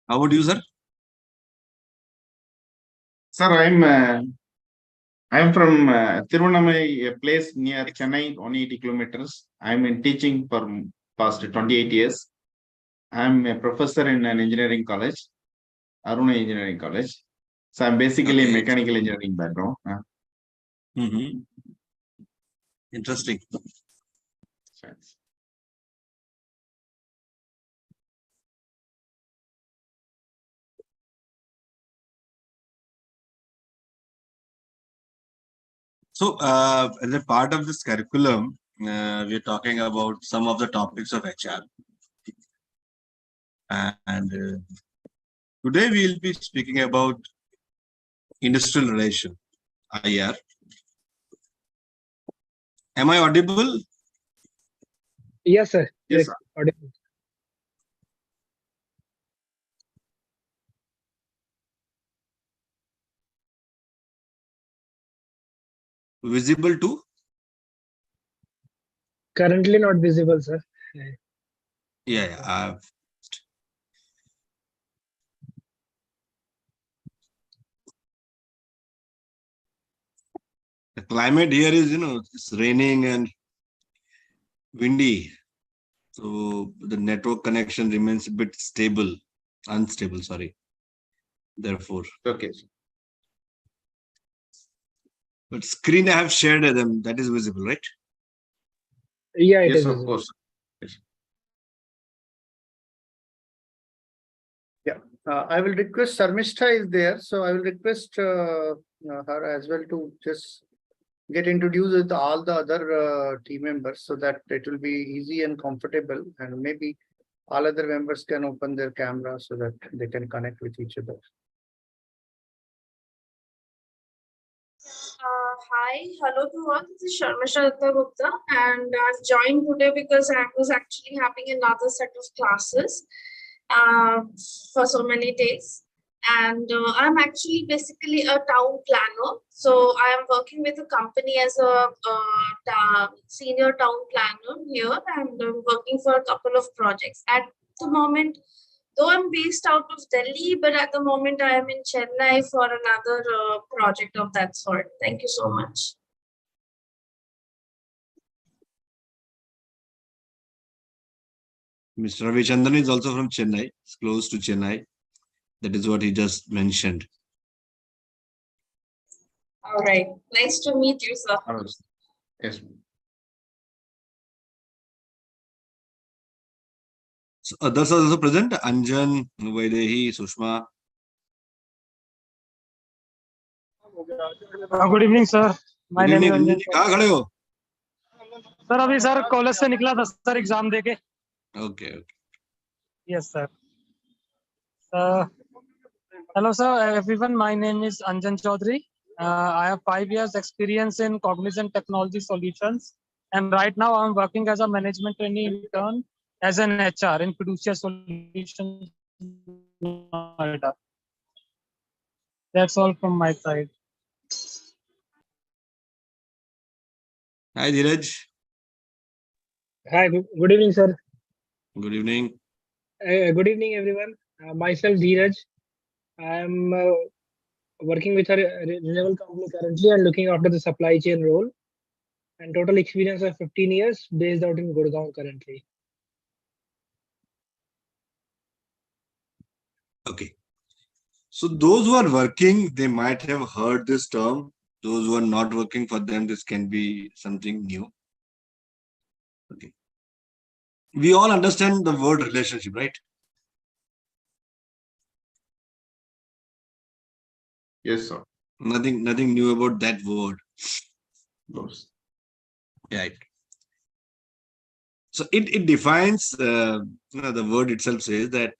How about you, sir? Sir, I'm from Tirunelveli, a place near Chennai, 180 kilometers. I'm in teaching for past 28 years. I'm a professor in an engineering college, Aruna Engineering College. So I'm basically a Okay. mechanical engineering background. Interesting. Thanks. So, as a part of this curriculum, we're talking about some of the topics of HR. And today we'll be speaking about industrial relation, IR. Am I audible? Yes, sir. Yes, sir. Audible. Visible too? Currently not visible, sir. Yeah. The climate here is, it's raining and windy. So the network connection remains a bit unstable, sorry. Therefore. Okay. But screen I have shared them, that is visible, right? Yeah, it Yes, is of visible. course. Yes. Yeah, I will request Sarmishta is there, so I will request her as well to just get introduced with all the other team members so that it will be easy and comfortable, and maybe all other members can open their camera so that they can connect with each other. Hi, hello to all. This is Sharmisha Gupta, and I've joined today because I was actually having another set of classes for so many days. And I'm actually basically a town planner. So I am working with a company as a senior town planner here, and I'm working for a couple of projects. At the moment, though I'm based out of Delhi, but at the moment I am in Chennai for another project of that sort. Thank you so much. Mr. Ravi Chandran is also from Chennai. It's close to Chennai. That is what he just mentioned. All right. Nice to meet you, sir. Yes. So others are also present. Anjan, Vaidehi, Sushma. Good evening, sir. My name is Anjan. कहाँ खड़े हो? Sir अभी sir college से निकला था sir exam देके. Okay. Yes, sir. Hello, sir. Everyone, my name is Anjan Chaudhary. I have 5 years experience in Cognizant Technology Solutions, and right now I'm working as a management trainee intern as an HR in Fiducia Solutions. That's all from my side. Hi, Dheeraj. Hi, good evening, sir. Good evening. Good evening, everyone. Myself, Dheeraj. I am working with a renewable company currently and looking after the supply chain role. And total experience of 15 years based out in Gurgaon currently. Okay. So those who are working, they might have heard this term. Those who are not working, for them, this can be something new. Okay. We all understand the word relationship, right? Yes, sir. Nothing new about that word. Of course. Right. So it defines, the word itself says that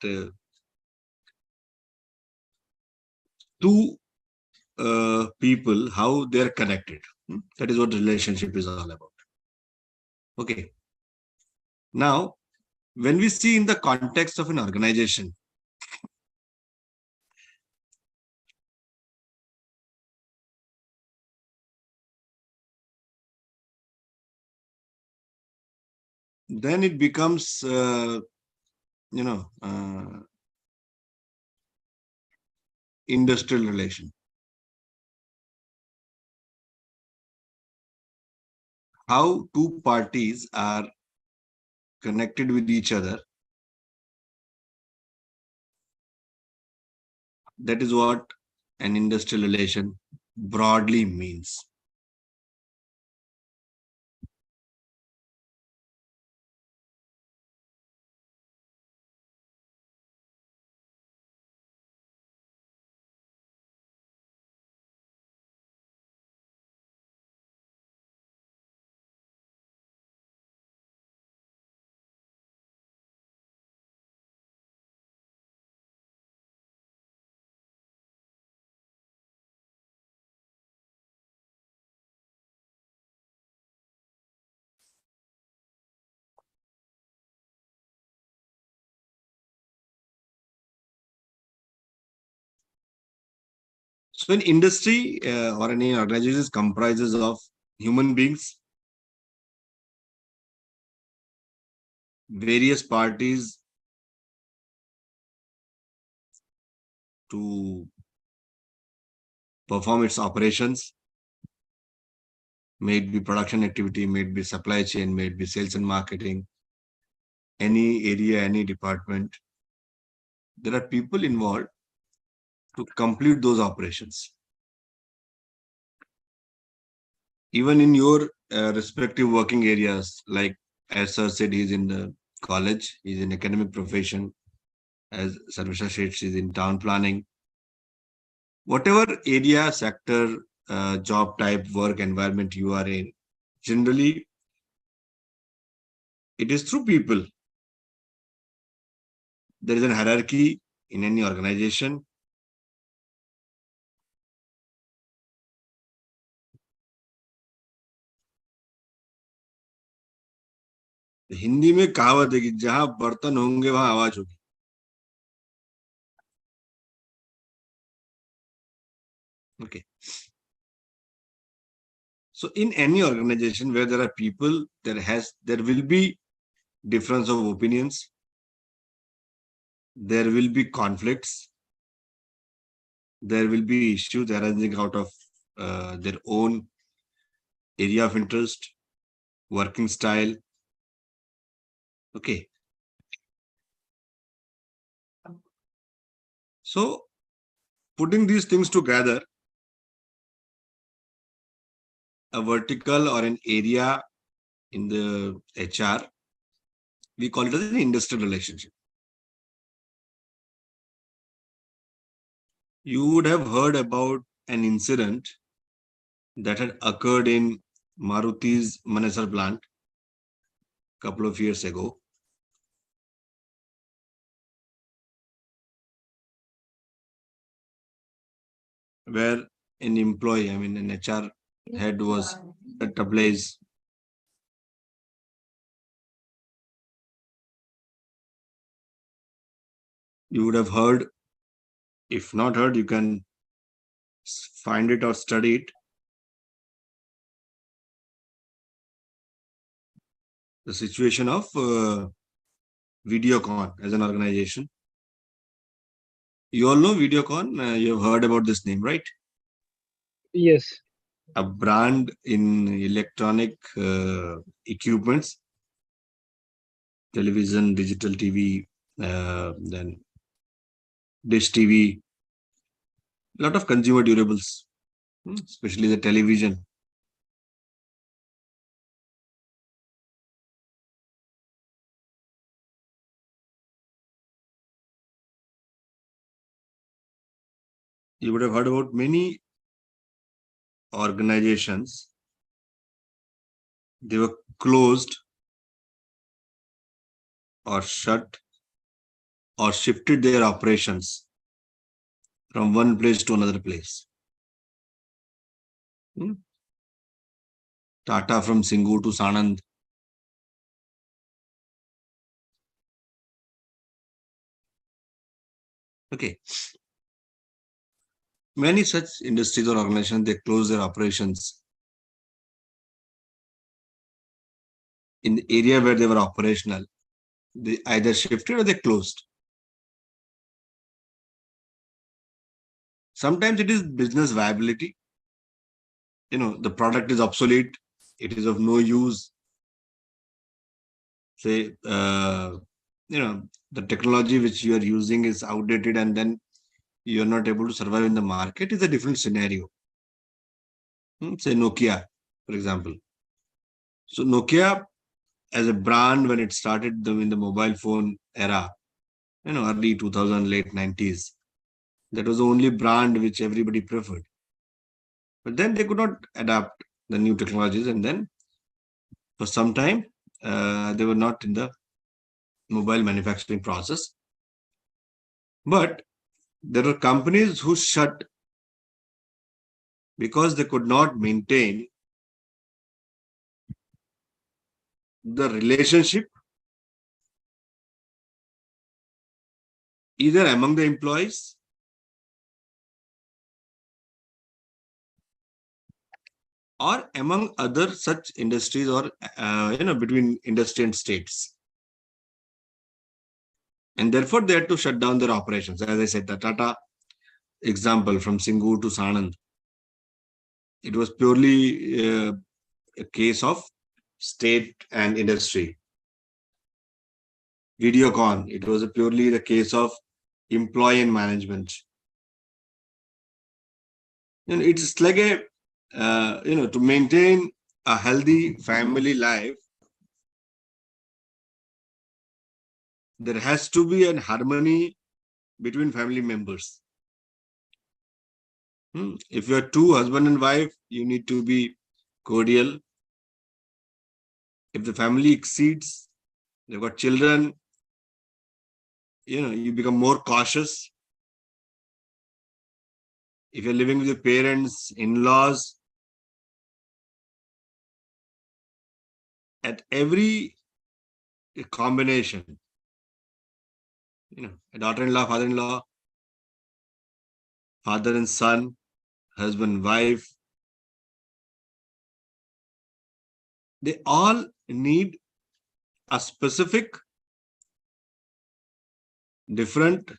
two people, how they're connected. That is what relationship is all about. Okay. Now, when we see in the context of an organization, then it becomes, industrial relation. How two parties are connected with each other. That is what an industrial relation broadly means. So an industry or any organization comprises of human beings, various parties to perform its operations, may it be production activity, may it be supply chain, may it be sales and marketing, any area, any department. There are people involved to complete those operations. Even in your respective working areas, like as Sir said, he's in the college, he's in academic profession, as Sarvisha said, she's in town planning. Whatever area, sector, job type, work environment you are in, generally, it is through people. There is a hierarchy in any organization. Hindi में कहावत है कि जहां बर्तन होंगे वहां आवाज होगी. Okay. So in any organization where there are people, there will be difference of opinions. There will be conflicts. There will be issues arising out of their own area of interest, working style. Okay. So putting these things together, a vertical or an area in the HR, we call it as an industrial relationship. You would have heard about an incident that had occurred in Maruti's Manesar plant a couple of years ago. Where an employee, an HR head was at ablaze. You would have heard. If not heard, you can find it or study it. The situation of Videocon as an organization. You all know Videocon. You have heard about this name, right? Yes. A brand in electronic equipments, television, digital TV, then dish TV, a lot of consumer durables, especially the television. You would have heard about many organizations. They were closed or shut or shifted their operations from one place to another place. Tata from Singhu to Sanand. Okay. Many such industries or organizations, they close their operations in the area where they were operational. They either shifted or they closed. Sometimes it is business viability. The product is obsolete. It is of no use. Say, the technology which you are using is outdated, and then you are not able to survive in the market. Is a different scenario. Say Nokia, for example. So Nokia as a brand, when it started in the mobile phone era, early 2000, late 90s, that was the only brand which everybody preferred. But then they could not adapt the new technologies, and then for some time they were not in the mobile manufacturing process. But there were companies who shut because they could not maintain the relationship either among the employees or among other such industries, or between industry and states. And therefore they had to shut down their operations. As I said, the Tata example from Singur to Sanand, it was purely a case of state and industry. Videocon, it was purely the case of employee and management. It's like to maintain a healthy family life, there has to be an harmony between family members. If you are two, husband and wife, you need to be cordial. If the family exceeds, they've got children, you become more cautious. If you're living with your parents, in-laws, at every combination, a daughter-in-law, father-in-law, father and son, husband, wife, they all need a specific, different,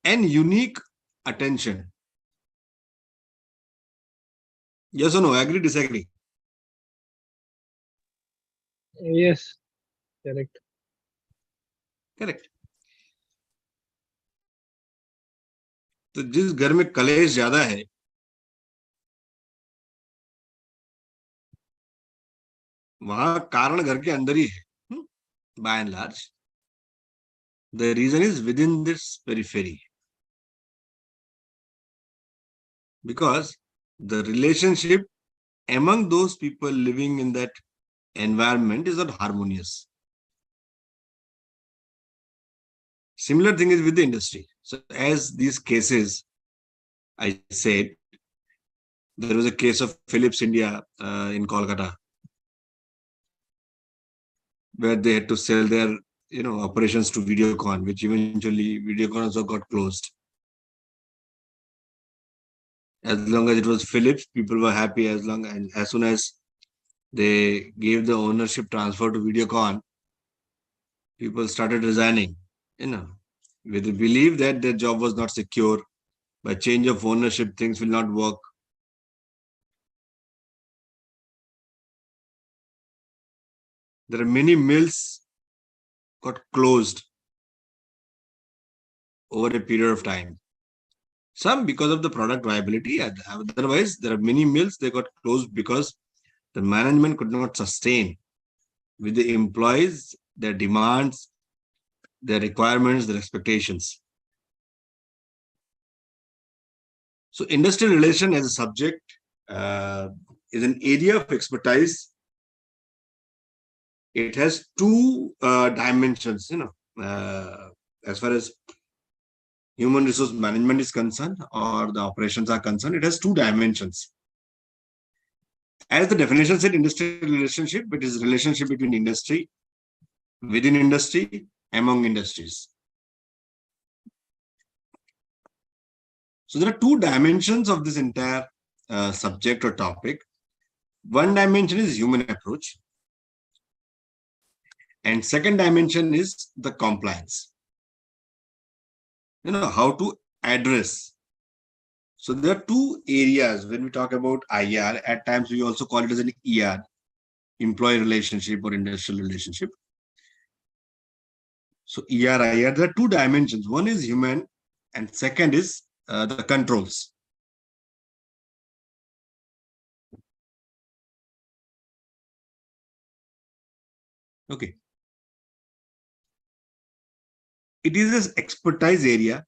and unique attention. Yes or no? Agree, disagree? Yes, correct. Correct. तो जिस घर में कलेश ज्यादा है, वहां कारण घर के अंदर ही है, by and large. The reason is within this periphery. Because the relationship among those people living in that environment is not harmonious. Similar thing is with the industry. So as these cases, I said, there was a case of Philips India in Kolkata, where they had to sell their operations to Videocon, which eventually Videocon also got closed. As long as it was Philips, people were happy. As soon as they gave the ownership transfer to Videocon, people started resigning, with the belief that their job was not secure. By change of ownership, things will not work. There are many mills got closed over a period of time. Some because of the product viability. Otherwise, there are many mills they got closed because the management could not sustain with the employees their demands, their requirements, their expectations. So industrial relation as a subject is an area of expertise. It has two dimensions, as far as human resource management is concerned or the operations are concerned, it has two dimensions. As the definition said, industrial relationship, it is relationship between industry, within industry, among industries. So there are two dimensions of this entire subject or topic. One dimension is human approach, and second dimension is the compliance. How to address So there are two areas when we talk about IR. At times we also call it as an ER, employee relationship or industrial relationship. So ER, IR, there are two dimensions. One is human and second is the controls. Okay. It is an expertise area.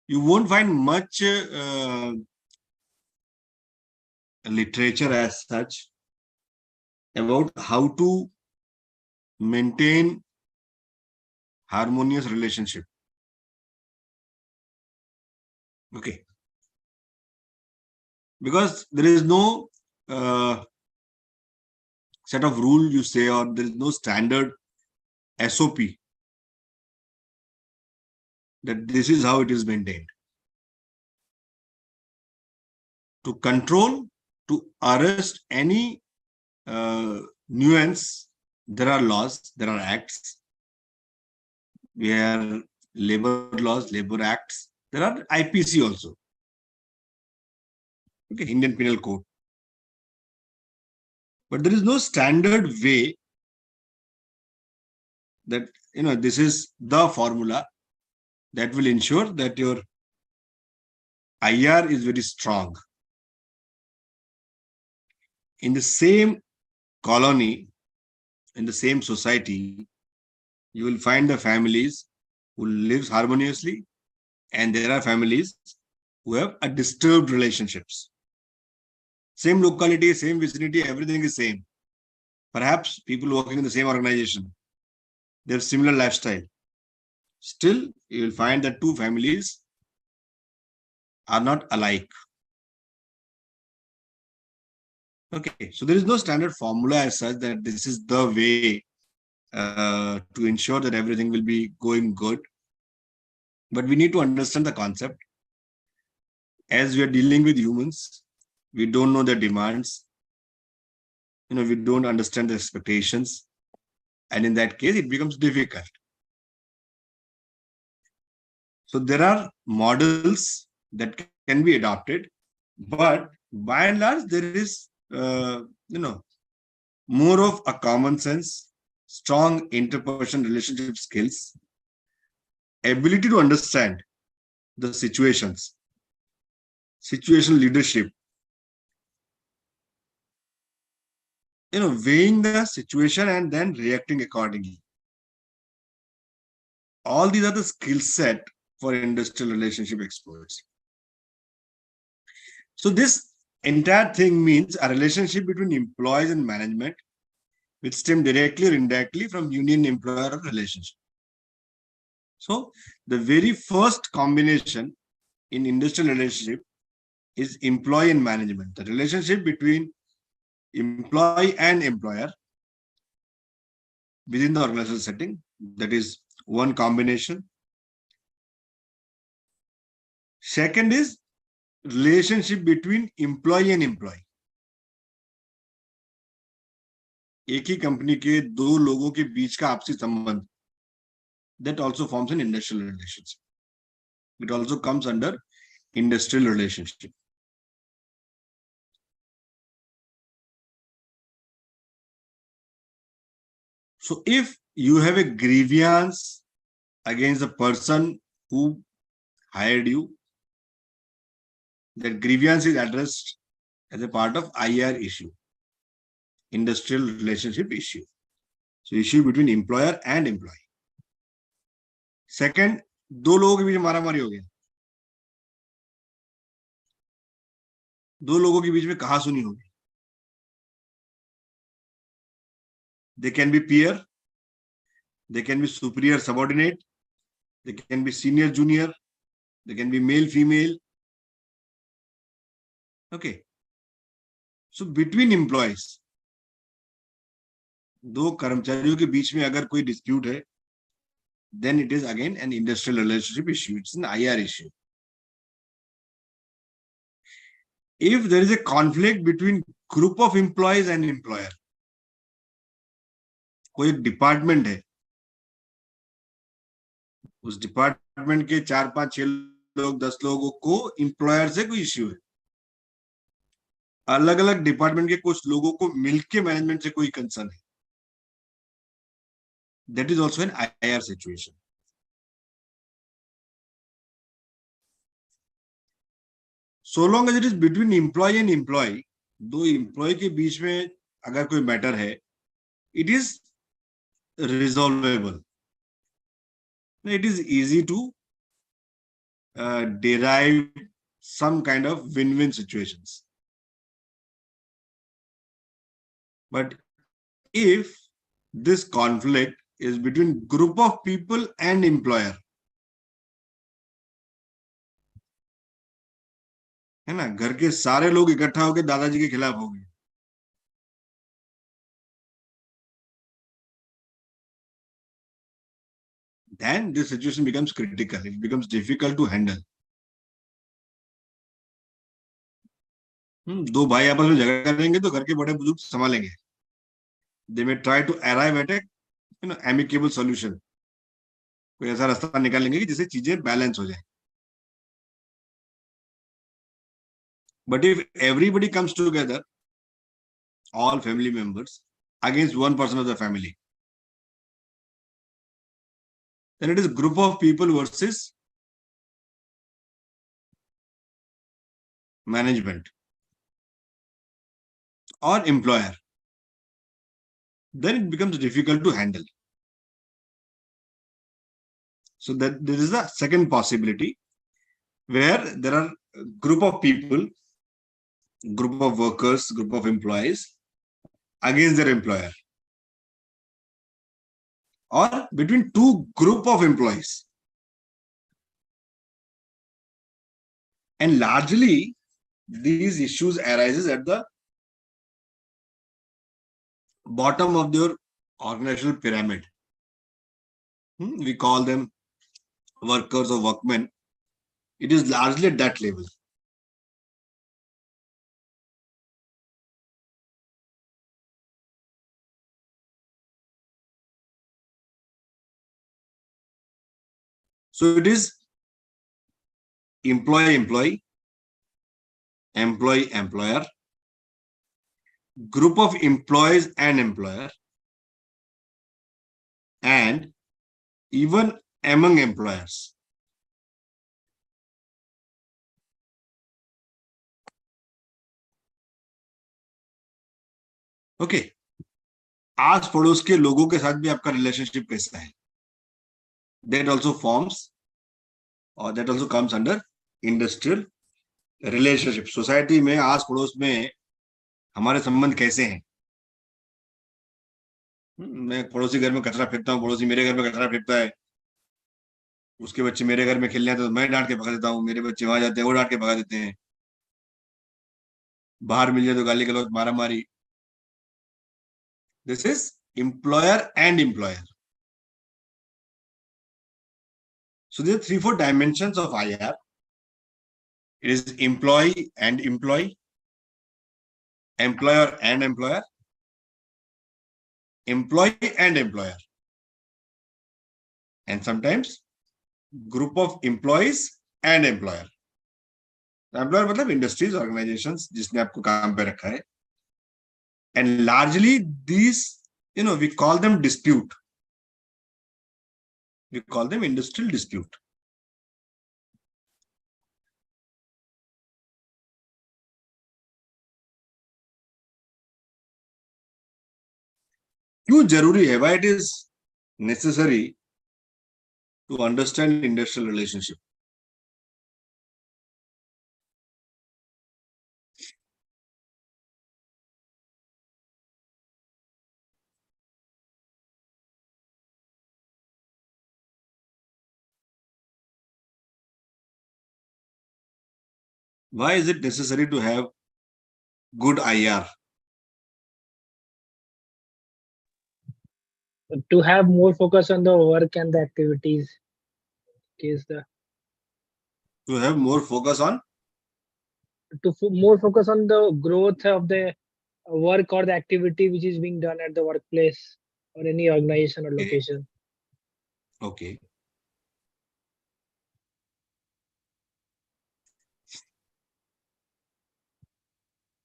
You won't find much literature as such about how to maintain harmonious relationship. Okay. Because there is no set of rule you say, or there is no standard SOP that this is how it is maintained. To control, to arrest any nuance, there are laws, there are acts. We have labor laws, labor acts. There are IPC also. Okay, Indian Penal Code. But there is no standard way that, this is the formula that will ensure that your IR is very strong. In the same colony, in the same society, you will find the families who live harmoniously, and there are families who have a disturbed relationships. Same locality, same vicinity, everything is same. Perhaps people working in the same organization, they have similar lifestyle. Still, you will find that two families are not alike. Okay, so there is no standard formula as such that this is the way to ensure that everything will be going good. But we need to understand the concept. As we are dealing with humans, we don't know their demands. We don't understand the expectations. And in that case, it becomes difficult. So there are models that can be adopted, but by and large, there is, more of a common sense, strong interpersonal relationship skills, ability to understand the situations, situational leadership, weighing the situation and then reacting accordingly. All these are the skill set for industrial relationship experts. So this entire thing means a relationship between employees and management, which stem directly or indirectly from union-employer relationship. So the very first combination in industrial relationship is employee and management, the relationship between employee and employer within the organizational setting. That is one combination. Second is relationship between employee and employee. एक ही company के दो लोगों के बीच का आपसी संबंध, that also forms an industrial relationship. It also comes under industrial relationship. So if you have a grievance against the person who hired you, that grievance is addressed as a part of IR issue, industrial relationship issue. So issue between employer and employee. Second, दो लोगों के बीच मारामारी हो गया, दो लोगों के बीच में कहासुनी होगी. They can be peer, they can be superior subordinate, they can be senior junior, they can be male female. Okay, so between employees, दो कर्मचारियों के बीच में अगर कोई dispute है, then it is again an industrial relationship issue. It's an IR issue. If there is a conflict between group of employees and employer, कोई department है, उस डिपार्टमेंट के 4, 5, 6 लोग 10 लोगों को एम्प्लॉयर से कोई इश्यू है, अलग अलग डिपार्टमेंट के कुछ लोगों को मिलके मैनेजमेंट से कोई कंसर्न है, that is also N IR situation. So long as it is between employee and employee, दो एम्प्लॉय के बीच में अगर कोई मैटर है, it is resolvable. It is easy to derive some kind of win-win situations. But if this conflict is between group of people and employer, है ना, घर के सारे लोग इकट्ठा होकर दादाजी के खिलाफ हो गए, then this situation becomes critical. It becomes difficult to handle. दो भाई आपस में झगड़ा करेंगे तो घर के बड़े बुजुर्ग संभालेंगे. They may try to arrive at a amicable solution. कोई ऐसा रास्ता निकालेंगे कि जिससे चीजें बैलेंस हो जाए. But if everybody comes together, all family members, against one person of the family, then it is a group of people versus management or employer. Then it becomes difficult to handle. So that this is the second possibility, where there are a group of people, group of workers, group of employees against their employer, or between two group of employees. And largely these issues arises at the bottom of their organizational pyramid. We call them workers or workmen. It is largely at that level. So it is employee-employee, employee-employer, group of employees and employer, and even among employers. Okay, आस पड़ोस के लोगों के साथ भी आपका relationship कैसा है, that also forms or that also comes under industrial relationship. Society में आस पड़ोस में हमारे संबंध कैसे हैं. मैं पड़ोसी घर में कचरा फेंकता हूँ, पड़ोसी मेरे घर में कचरा फेंकता है, उसके बच्चे मेरे घर में खेलने आते हैं तो मैं डांट के भगा देता हूँ, मेरे बच्चे वहां जाते हैं वो डांट के भगा देते हैं, बाहर मिल जाए तो गाली गलौज मारा मारी. This is employer and employer. So there are 3-4 dimensions of IR. It is employee and employee, employer and employer, employee and employer, and sometimes group of employees and employer. Employer मतलब industries, organizations जिसने आपको काम पे रखा है. And largely these, we call them dispute. We call them industrial dispute. क्यों जरूरी है? Why it is necessary to understand industrial relationship? Why is it necessary to have good IR? To have more focus on the work and the activities. To have more focus on? More focus on the growth of the work or the activity which is being done at the workplace or any organization or location. Okay.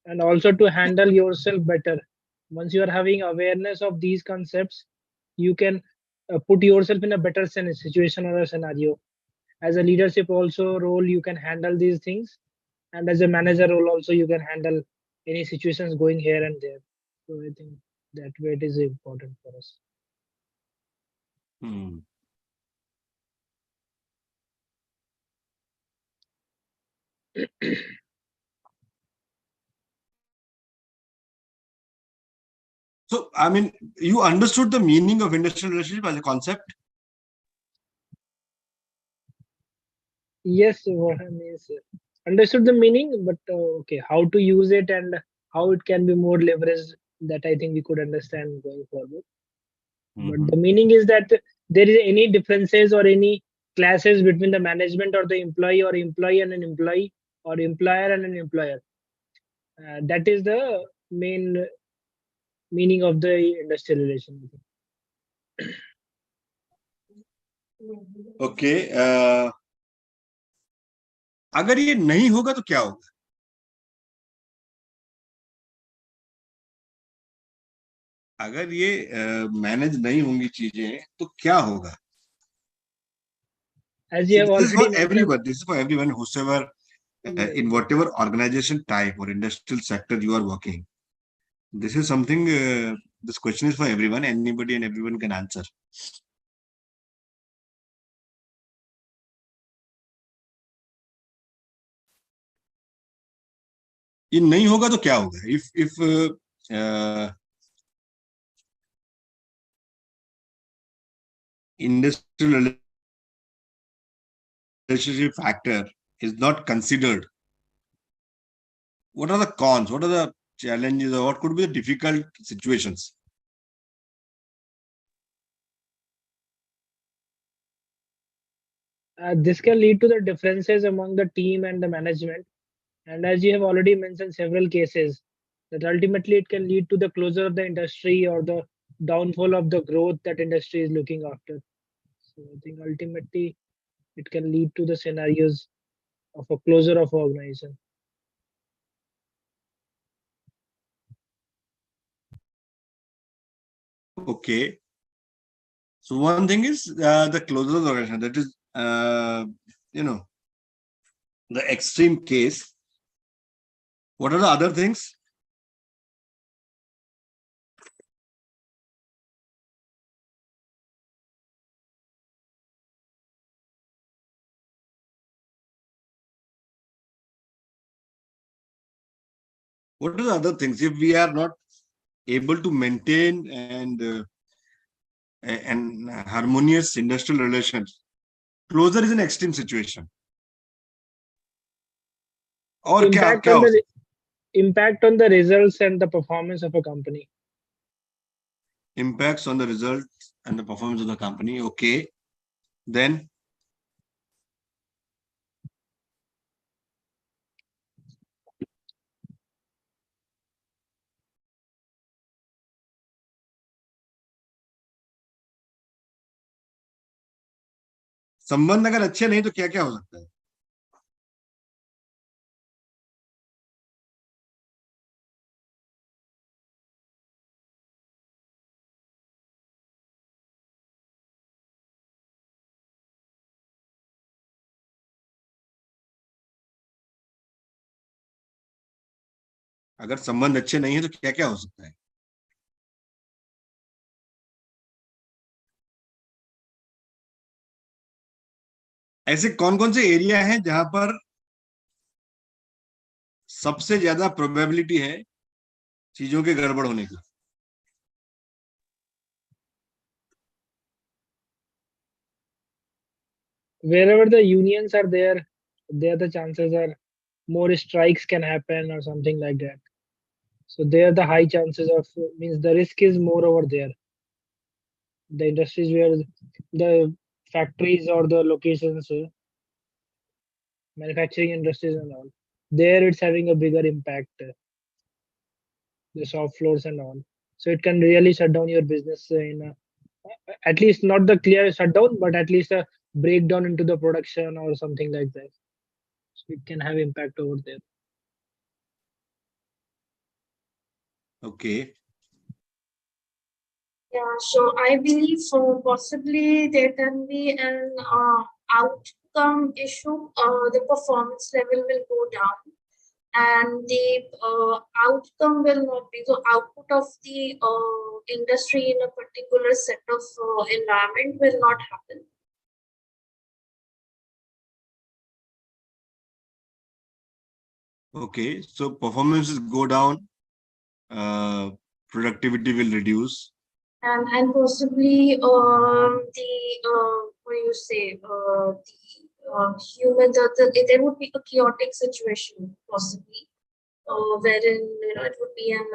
and also to handle yourself better. Once you are having awareness of these concepts, you can put yourself in a better situation or a scenario. As a leadership also role, you can handle these things, and as a manager role also, you can handle any situations going here and there. So I think that way it is important for us. Hmm. So, I mean, you understood the meaning of industrial relationship as a concept? Yes, what I mean is understood the meaning, but okay, how to use it and how it can be more leveraged, that I think we could understand going forward. But the meaning is that there is any differences or any classes between the management or the employee, or employee and an employee, or employer and an employer. That is the main meaning of the industrial relation. Okay. अगर ये नहीं होगा तो क्या होगा? अगर ये manage नहीं होंगी चीजें तो क्या होगा? As you have This is already for mentioned, everyone. This is for everyone, whosoever, in whatever organization type or industrial sector you are working. This is something. This question is for everyone. Anybody and everyone can answer. ये नहीं होगा तो क्या होगा? If industrial relationship factor is not considered, what are the cons? What are the challenges? Or what could be the difficult situations? this can lead to the differences among the team and the management. And as you have already mentioned several cases, that ultimately it can lead to the closure of the industry or the downfall of the growth that industry is looking after. So I think ultimately it can lead to the scenarios of a closure of organization. Okay. So one thing is the closure of the organization. That is, the extreme case. What are the other things? What are the other things? If we are not able to maintain and harmonious industrial relations, closure is an extreme situation. और Impact क्या on हो the impact on the results and the performance of a company. impacts on the results and the performance of the company? Okay. Then संबंध अगर अच्छे नहीं तो क्या क्या हो सकता है? अगर संबंध अच्छे नहीं है तो क्या क्या हो सकता है? ऐसे कौन कौन से एरिया हैं जहां पर सबसे ज्यादा प्रोबेबिलिटी है चीजों के गड़बड़ होने की? Wherever the unions are there the chances are more strikes can happen or something like that. So there the high chances of, means the risk is more over there. The industries where the factories or the locations, manufacturing industries and all, there it's having a bigger impact, the shop floors and all. So it can really shut down your business in at least not the clear shutdown, but at least a breakdown into the production or something like that. So it can have impact over there. Okay. Yeah, so I believe possibly there can be an outcome issue. The performance level will go down, and the outcome will not be the output of the industry in a particular set of environment will not happen. Okay. So performances go down, productivity will reduce. And possibly the what do you say human there would be a chaotic situation possibly wherein it would be an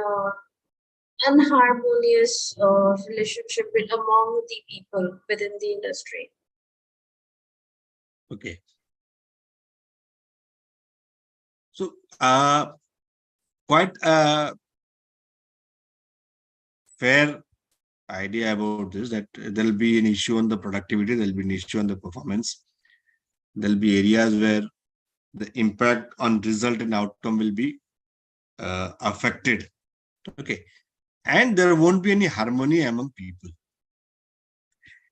unharmonious relationship among the people within the industry. Okay. So, quite a fair idea about this, that there'll be an issue on the productivity, there'll be an issue on the performance. There'll be areas where the impact on result and outcome will be affected. Okay. And there won't be any harmony among people.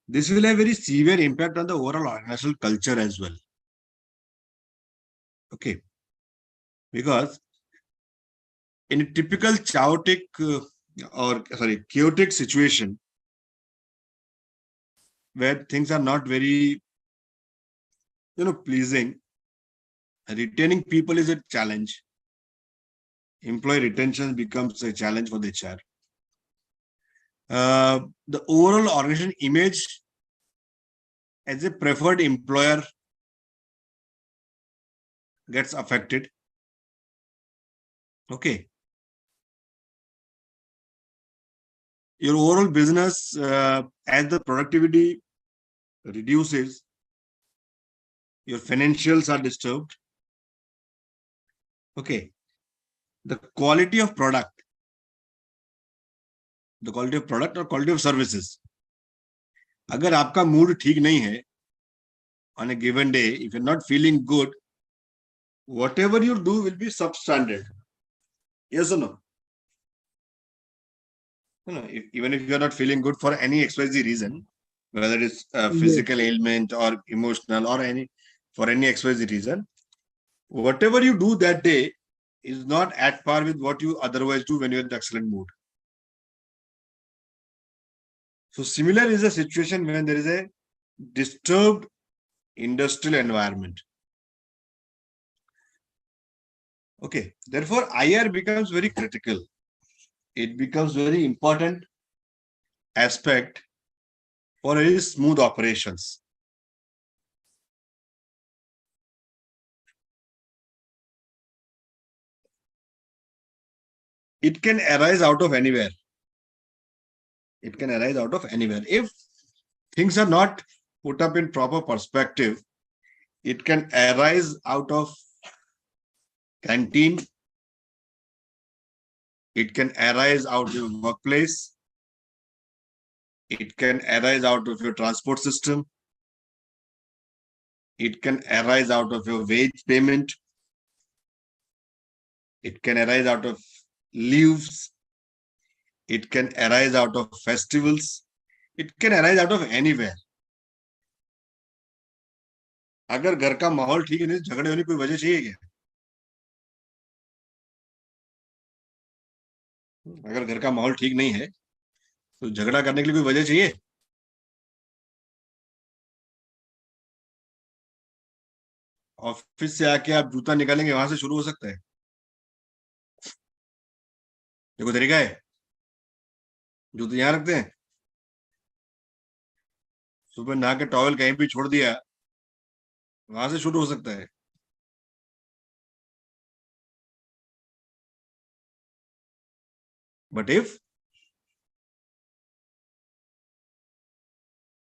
This will have very severe impact on the overall organizational culture as well. Okay. Because in a typical chaotic chaotic situation where things are not very, pleasing, retaining people is a challenge. Employee retention becomes a challenge for the HR. The overall organization image as a preferred employer gets affected. Okay. Your overall business, as the productivity reduces, your financials are disturbed. Okay. The quality of product or quality of services. अगर आपका mood ठीक नहीं है on a given day, if you're not feeling good, whatever you do will be substandard. Yes or no? Even if you're not feeling good for any XYZ reason, whether it's a physical ailment or emotional or for any XYZ reason, whatever you do that day is not at par with what you otherwise do when you're in excellent mood. So similar is a situation when there is a disturbed industrial environment. Okay, therefore IR becomes very critical. It becomes very important aspect for a smooth operations. It can arise out of anywhere. It can arise out of anywhere. If things are not put up in proper perspective, it can arise out of canteen. It can arise out of your workplace. It can arise out of your transport system. It can arise out of your wage payment. It can arise out of leaves. It can arise out of festivals. It can arise out of anywhere. अगर घर का माहौल ठीक है नहीं, झगड़े होने की कोई वजह चाहिए क्या? अगर घर का माहौल ठीक नहीं है तो झगड़ा करने के लिए कोई वजह चाहिए? ऑफिस से आके आप जूता निकालेंगे, वहां से शुरू हो सकता है। देखो तरीका है, जूते यहाँ रखते हैं, सुबह नहा के टॉवल कहीं भी छोड़ दिया, वहां से शुरू हो सकता है। But if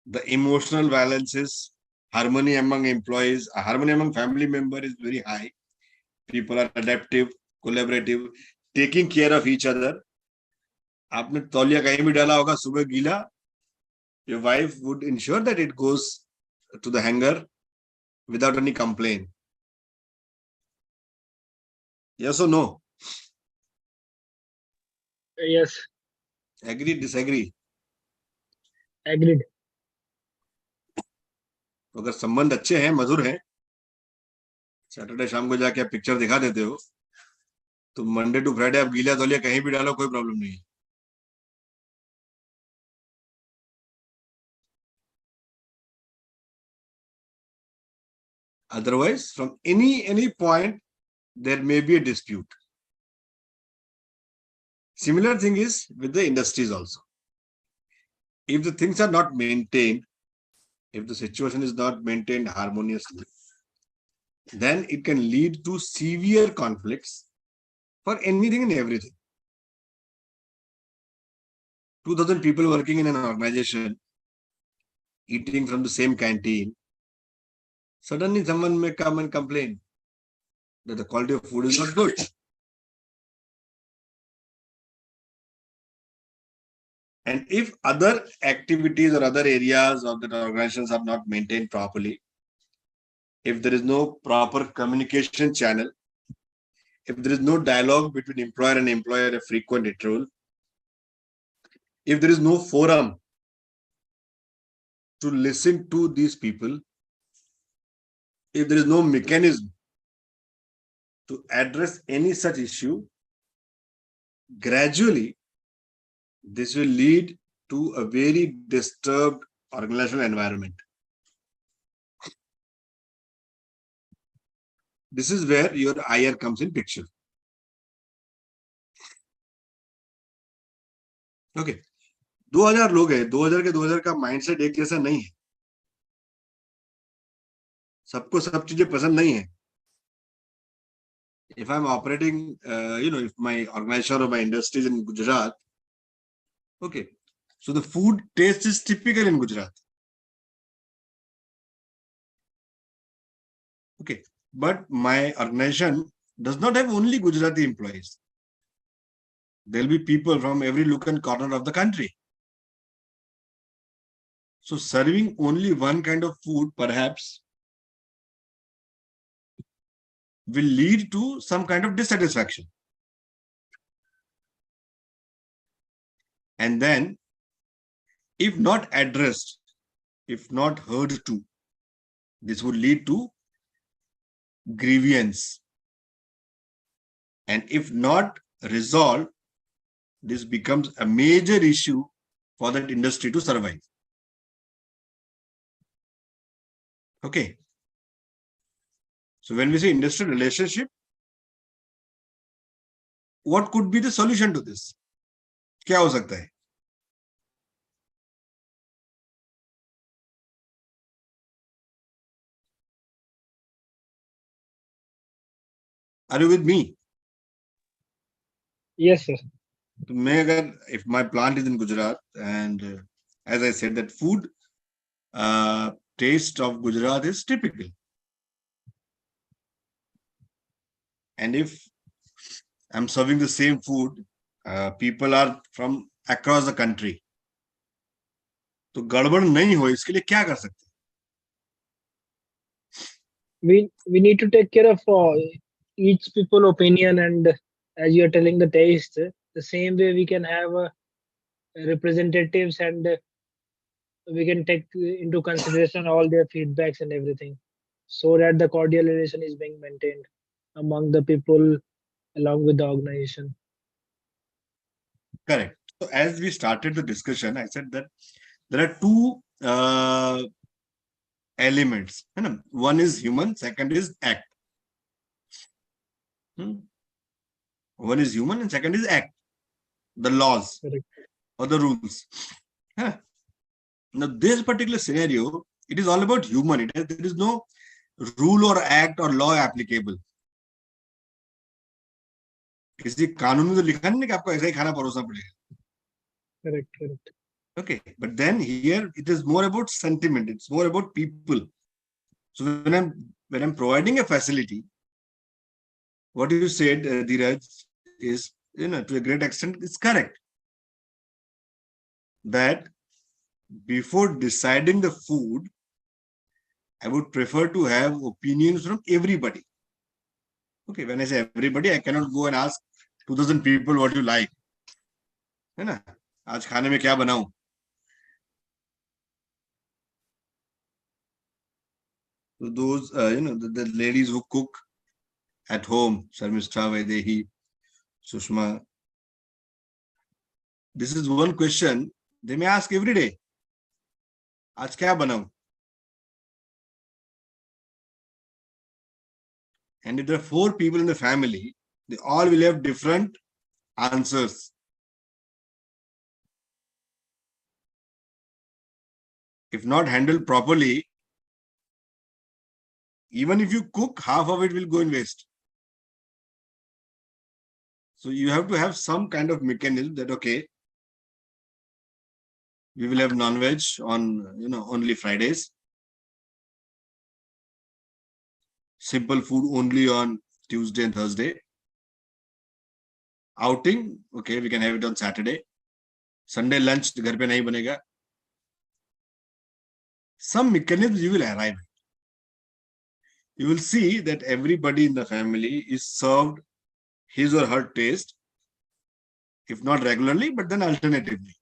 the emotional balances, harmony among employees, harmony among family members is very high, people are adaptive, collaborative, taking care of each other. आपने तौलिया कहीं भी डाला होगा, सुबह गीला, your wife would ensure that it goes to the hanger without any complaint. Yes or no? Yes, Agree, disagree? agreed. अगर संबंध अच्छे हैं, मधुर हैं, सैटरडे शाम को जाके आप पिक्चर दिखा देते हो, तो मंडे टू फ्राइडे आप गीला तौलिया कहीं भी डालो, कोई प्रॉब्लम नहीं है. Otherwise, from any point, there may be a dispute. Similar thing is with the industries also. If the things are not maintained, if the situation is not maintained harmoniously, then it can lead to severe conflicts for anything and everything. 2,000 people working in an organization, eating from the same canteen. Suddenly someone may come and complain that the quality of food is not good. And if other activities or other areas of the organizations are not maintained properly, if there is no proper communication channel, if there is no dialogue between employer and employer, a frequent interval, if there is no forum to listen to these people, if there is no mechanism to address any such issue, gradually this will lead to a very disturbed organizational environment. This is where your IR comes in picture. Okay. 2000 लोग हैं, 2000 के 2000 का mindset एक जैसा नहीं है. सबको सब चीजें पसंद नहीं है. If I'm operating, if my organization or my industry is in Gujarat, okay, so the food taste is typical in Gujarat. Okay, but my organization does not have only Gujarati employees. There'll be people from every nook and corner of the country. So serving only one kind of food perhaps will lead to some kind of dissatisfaction. And then, if not addressed, if not heard to, this would lead to grievance. And if not resolved, this becomes a major issue for that industry to survive. Okay. So when we say industrial relationship, what could be the solution to this? क्या हो सकता है? Are you with me? Yes, sir. तो मैं अगर if my plant is in Gujarat and as I said that food taste of Gujarat is typical. And if I'm serving the same food, people are from across the country. तो गड़बड़ नहीं हो इसके लिए क्या कर सकते हैं? We need to take care of each people opinion, and as you are telling the taste, the same way we can have representatives, and we can take into consideration all their feedbacks and everything, so that the cordial relation is being maintained among the people along with the organization. Correct. So as we started the discussion, I said that there are two elements. One is human, second is act. One is human and second is act. The laws. Correct. Or the rules. Now this particular scenario, it is all about human. There is no rule or act or law applicable. किसी कानून में तो लिखा नहीं कि आपको ऐसा ही खाना परोसना पड़ेगा. Correct. Okay, but then here it is more about sentiment. It's more about people. So when I'm providing a facility, what you said, Dheeraj, is to a great extent is correct. That before deciding the food, I would prefer to have opinions from everybody. Okay, when I say everybody, I cannot go and ask 2,000 people what you like. है ना, आज खाने में क्या बनाऊं. So those the ladies who cook at home, Sharmistha, Vaidehi, Sushma, this is one question they may ask every day. आज क्या बनाऊं? And if there are 4 people in the family, they all will have different answers. If not handled properly, even if you cook, half of it will go in waste. So you have to have some kind of mechanism that, okay, we will have non-veg on, only Fridays. Simple food only on Tuesday and Thursday. Outing, okay, we can have it on Saturday. Sunday lunch, घर पे नहीं बनेगा. Some mechanisms you will arrive at. You will see that everybody in the family is served his or her taste, if not regularly, but then alternatively.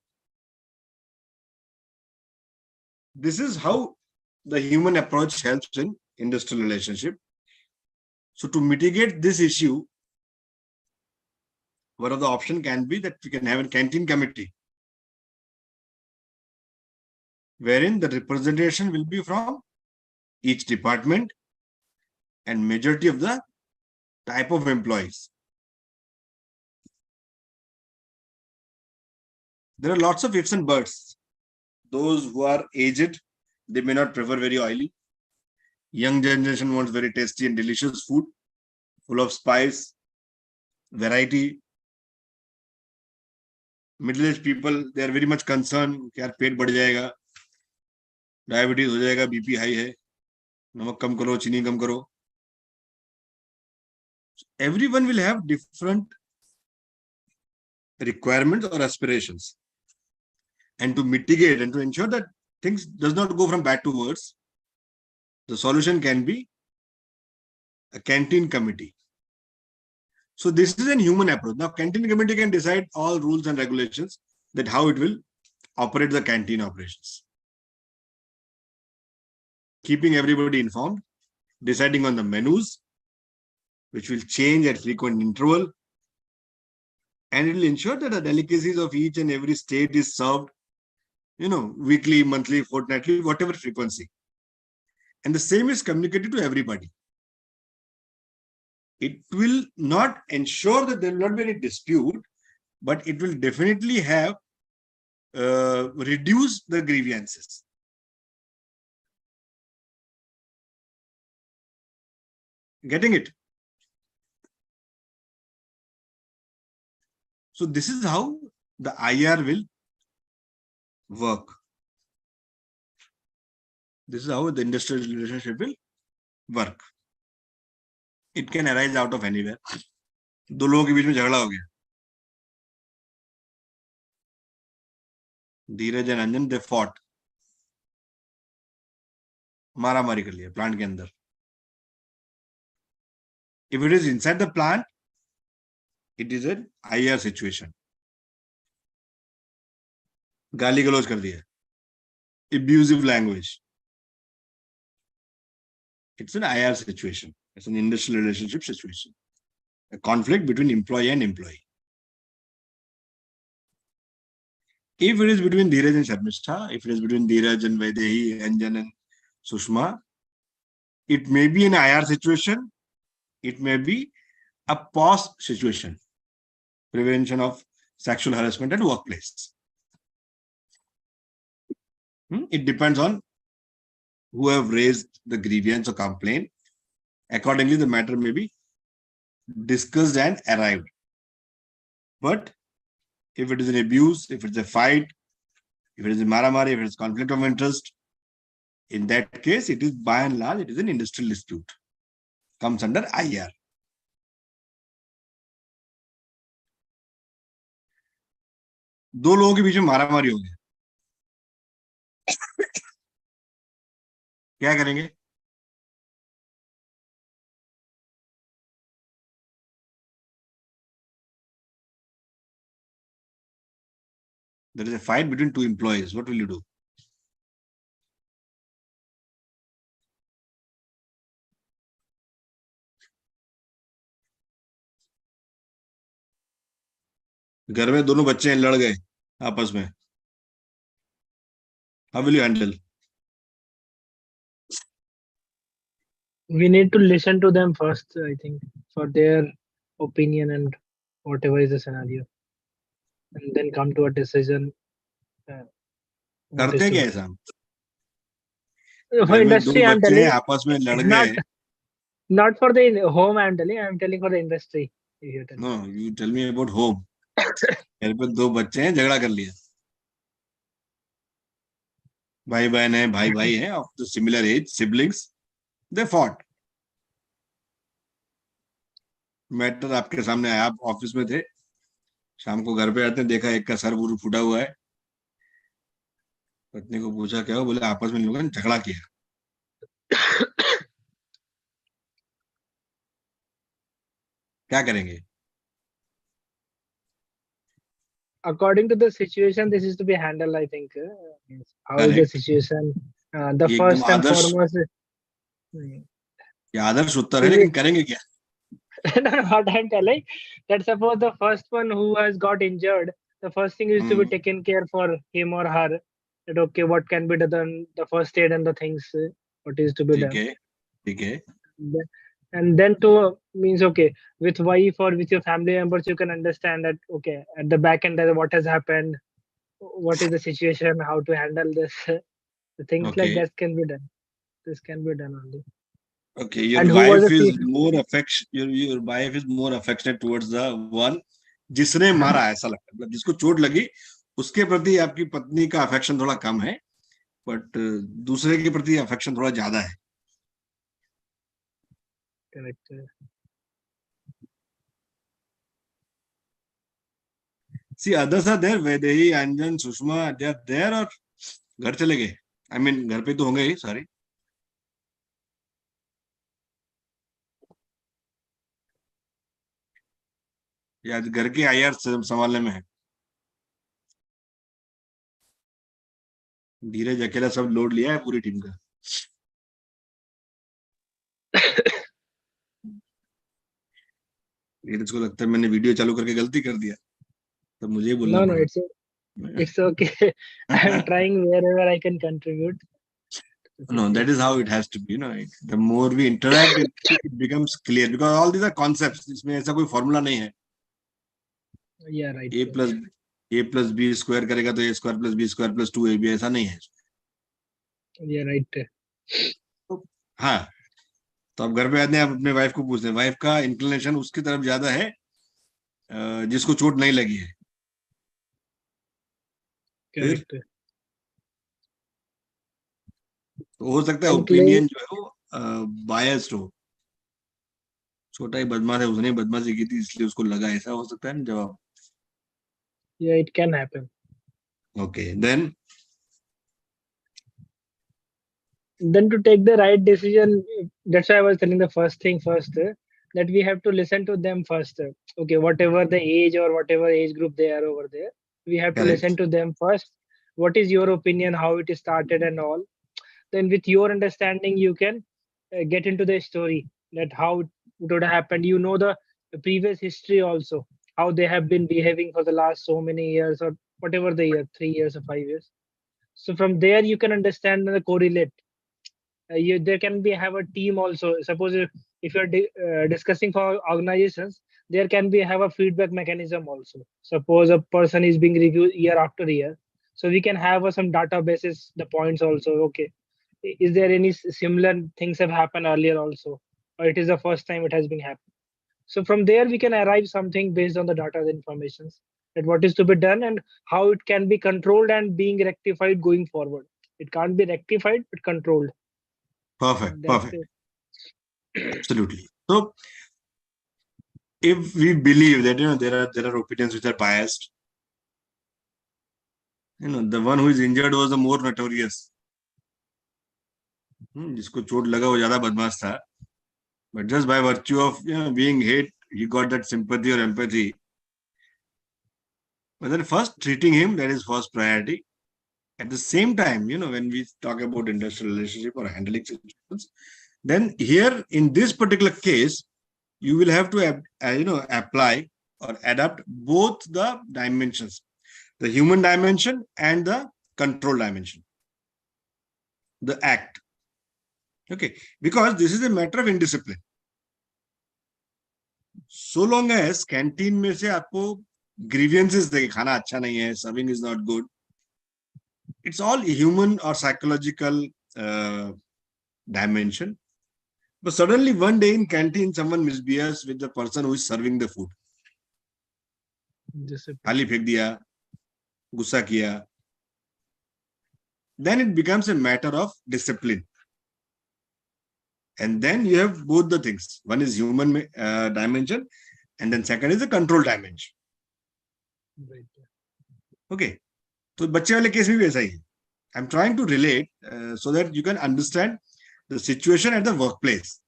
This is how the human approach helps in industrial relationship. So to mitigate this issue, one of the option can be that we can have a canteen committee, wherein the representation will be from each department and majority of the type of employees. There are lots of ifs and buts. Those who are aged, they may not prefer very oily. Young generation wants very tasty and delicious food, full of spice, variety. Middle-aged people, they are very much concerned कि यार पेट बढ़ जाएगा, diabetes हो जाएगा, BP high है, नमक कम करो, चीनी कम करो. Everyone will have different requirements or aspirations. And to mitigate and to ensure that things does not go from bad to worse, the solution can be a canteen committee. So this is a human approach. Now, canteen committee can decide all rules and regulations that how it will operate the canteen operations. Keeping everybody informed, deciding on the menus, which will change at frequent interval, and it will ensure that the delicacies of each and every state is served, weekly, monthly, fortnightly, whatever frequency. And the same is communicated to everybody. It will not ensure that there will not be any dispute, but it will definitely have reduce the grievances. Getting it? So this is how the IR will work. This is how the industrial relationship will work. It can arise out of anywhere. दो लोगों के बीच में झगड़ा हो गया. धीरज and Anjan, they fought. मारा मारी कर लिया प्लांट के अंदर. If it is inside the plant, it is an IR situation. गाली गलौज कर दिया. Abusive language. It's an IR situation. It's an industrial relationship situation. A conflict between employee and employee. If it is between Dheeraj and Sharmistha, if it is between Dheeraj and Vaidehi, Anjan and Sushma, it may be an IR situation. It may be a POS situation. Prevention of sexual harassment at workplace. It depends on who have raised the grievance or complaint. Accordingly, the matter may be discussed and arrived. But if it is an abuse, if it's a fight, if it is a maramari, if it is conflict of interest, in that case, it is by and large, it is an industrial dispute. Comes under IR. दो लोगों के बीच में मारामारी हो गया, क्या करेंगे? There is a fight between two employees. What will you do? घर में दोनों बच्चे लड़ गए आपस में. How will you handle? We need to listen to them first, I think, for their opinion and whatever is the scenario, and then come to a decision. What is करते to क्या be ऐसा? done. For घर में दो industry, I'm बच्चे telling, आपस में लड़ not गए. not for the home. I'm telling for the industry. If you tell. No, you tell me about home. घर पे दो बच्चे हैं, झगड़ा कर लिया. भाई बहन है, भाई भाई है, of the similar age, siblings. They fought. Matter आपके सामने आया. आप ऑफिस में थे, शाम को घर पे आते हैं, देखा एक का सर फूटा हुआ है. पत्नी को पूछा क्या हो, बोले आपस में इन लोगों ने झगड़ा किया. क्या करेंगे? According to the situation, this is to be handled. I think how is the correct. situation. The ये एकदम first and आदर्श, foremost. ये आदर्श उत्तर है, लेकिन करेंगे क्या? No, no, what I'm telling, that suppose the first one who has got injured, the first thing is to be taken care for him or her. That okay, what can be done, the first aid and the things, what is to be ठीक done. है, ठीक है. And then to means okay, with wife or with your family members, you can understand that okay, at the back end, what has happened, what is the situation, how to handle this. Things like Okay. that can be done. This can be done only. Okay, your And who was wife the is thief? more affection. Your wife is more affectionate towards the one जिसने मारा, ऐसा लगता है. मतलब जिसको चोट लगी उसके प्रति आपकी पत्नी का अफेक्शन थोड़ा कम है, बट दूसरे के प्रति अफेक्शन थोड़ा ज्यादा है. Correct. See, others are there. Vaidehi, Anjan, Sushma, they are there और घर चले गए. I mean, घर पे तो होंगे ही. Sorry. या घर के आईआर संभालने में है. धीरज अकेला सब लोड लिया है पूरी टीम का. धीरज को लगता है मैंने वीडियो चालू करके गलती कर दिया, तब मुझे ही बोलना No, no, पड़ा. it's okay. I'm trying wherever I can contribute. No, that is how it has to be. The more we interact, it becomes clear because all these are concepts. इसमें ऐसा कोई फॉर्मूला नहीं है. Yeah, right. a plus b square करेगा तो a square plus b square plus 2ab, ऐसा नहीं है. Yeah, right. हाँ, तो आप घर पे आते हैं, आप अपने वाइफ को पूछते हैं, वाइफ का इंक्लिनेशन उसकी तरफ ज्यादा है जिसको चोट नहीं लगी है. Correct. तो हो सकता है ओपिनियन जो है वो बायस्ड हो. छोटा ही बदमाश है, उसने बदमाशी की थी इसलिए उसको लगा, ऐसा हो सकता है ना जवाब. Yeah, it can happen. Okay, then to take the right decision, that's why I was telling the first thing first, that we have to listen to them first. Okay, whatever the age or whatever age group they are over there, we have to Correct. listen to them first. What is your opinion, how it started and all. Then with your understanding, you can get into the story, that how it would have happened. You know the previous history also, how they have been behaving for the last so many years or whatever the year, 3 years or 5 years. So from there you can understand and correlate. There can be have a team also. Suppose if you're discussing for organizations, there can be have a feedback mechanism also. Suppose a person is being reviewed year after year, so we can have some databases, the points also. Okay, is there any similar things have happened earlier also, or it is the first time it has been happened. So from there we can arrive something based on the data, the informations, that what is to be done and how it can be controlled and being rectified going forward. It can't be rectified but controlled. perfect. That's Perfect. it. Absolutely. So if we believe that there are opinions which are biased, the one who is injured was the more notorious. जिसको चोट लगा वो ज्यादा बदमाश था, but just by virtue of being hit, he got that sympathy or empathy. But then first treating him, that is first priority. At the same time, when we talk about industrial relationship or handling situations, then here in this particular case, you will have to apply or adapt both the dimensions, the human dimension and the control dimension, the act. Okay, because this is a matter of indiscipline. So long as canteen में से आपको grievances देखे, खाना अच्छा नहीं है, serving is not good, it's all human or psychological dimension. But suddenly one day in canteen, someone misbehaves with the person who is serving the food. थाली फेंक दिया, गुस्सा किया. Then it becomes a matter of discipline. And then you have both the things. One is human dimension, and then second is the control dimension. Right. Okay. So बच्चे वाले case में भी ऐसा ही है. I'm trying to relate so that you can understand the situation at the workplace.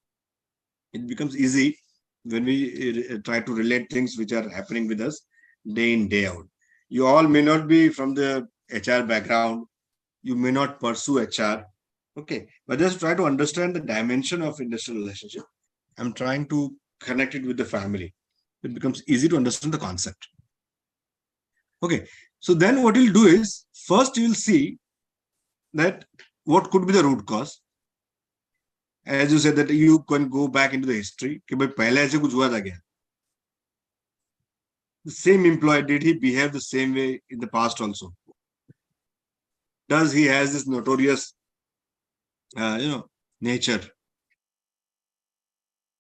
It becomes easy when we try to relate things which are happening with us day in, day out. You all may not be from the HR background. You may not pursue HR. Okay. But just try to understand the dimension of industrial relationship. I'm trying to connect it with the family. It becomes easy to understand the concept. Okay. So then what you'll do is, first you'll see that what could be the root cause. As you said that you can go back into the history. कि भाई पहले ऐसे कुछ हुआ था क्या? The same employee, did he behave the same way in the past also? Does he has this notorious, nature?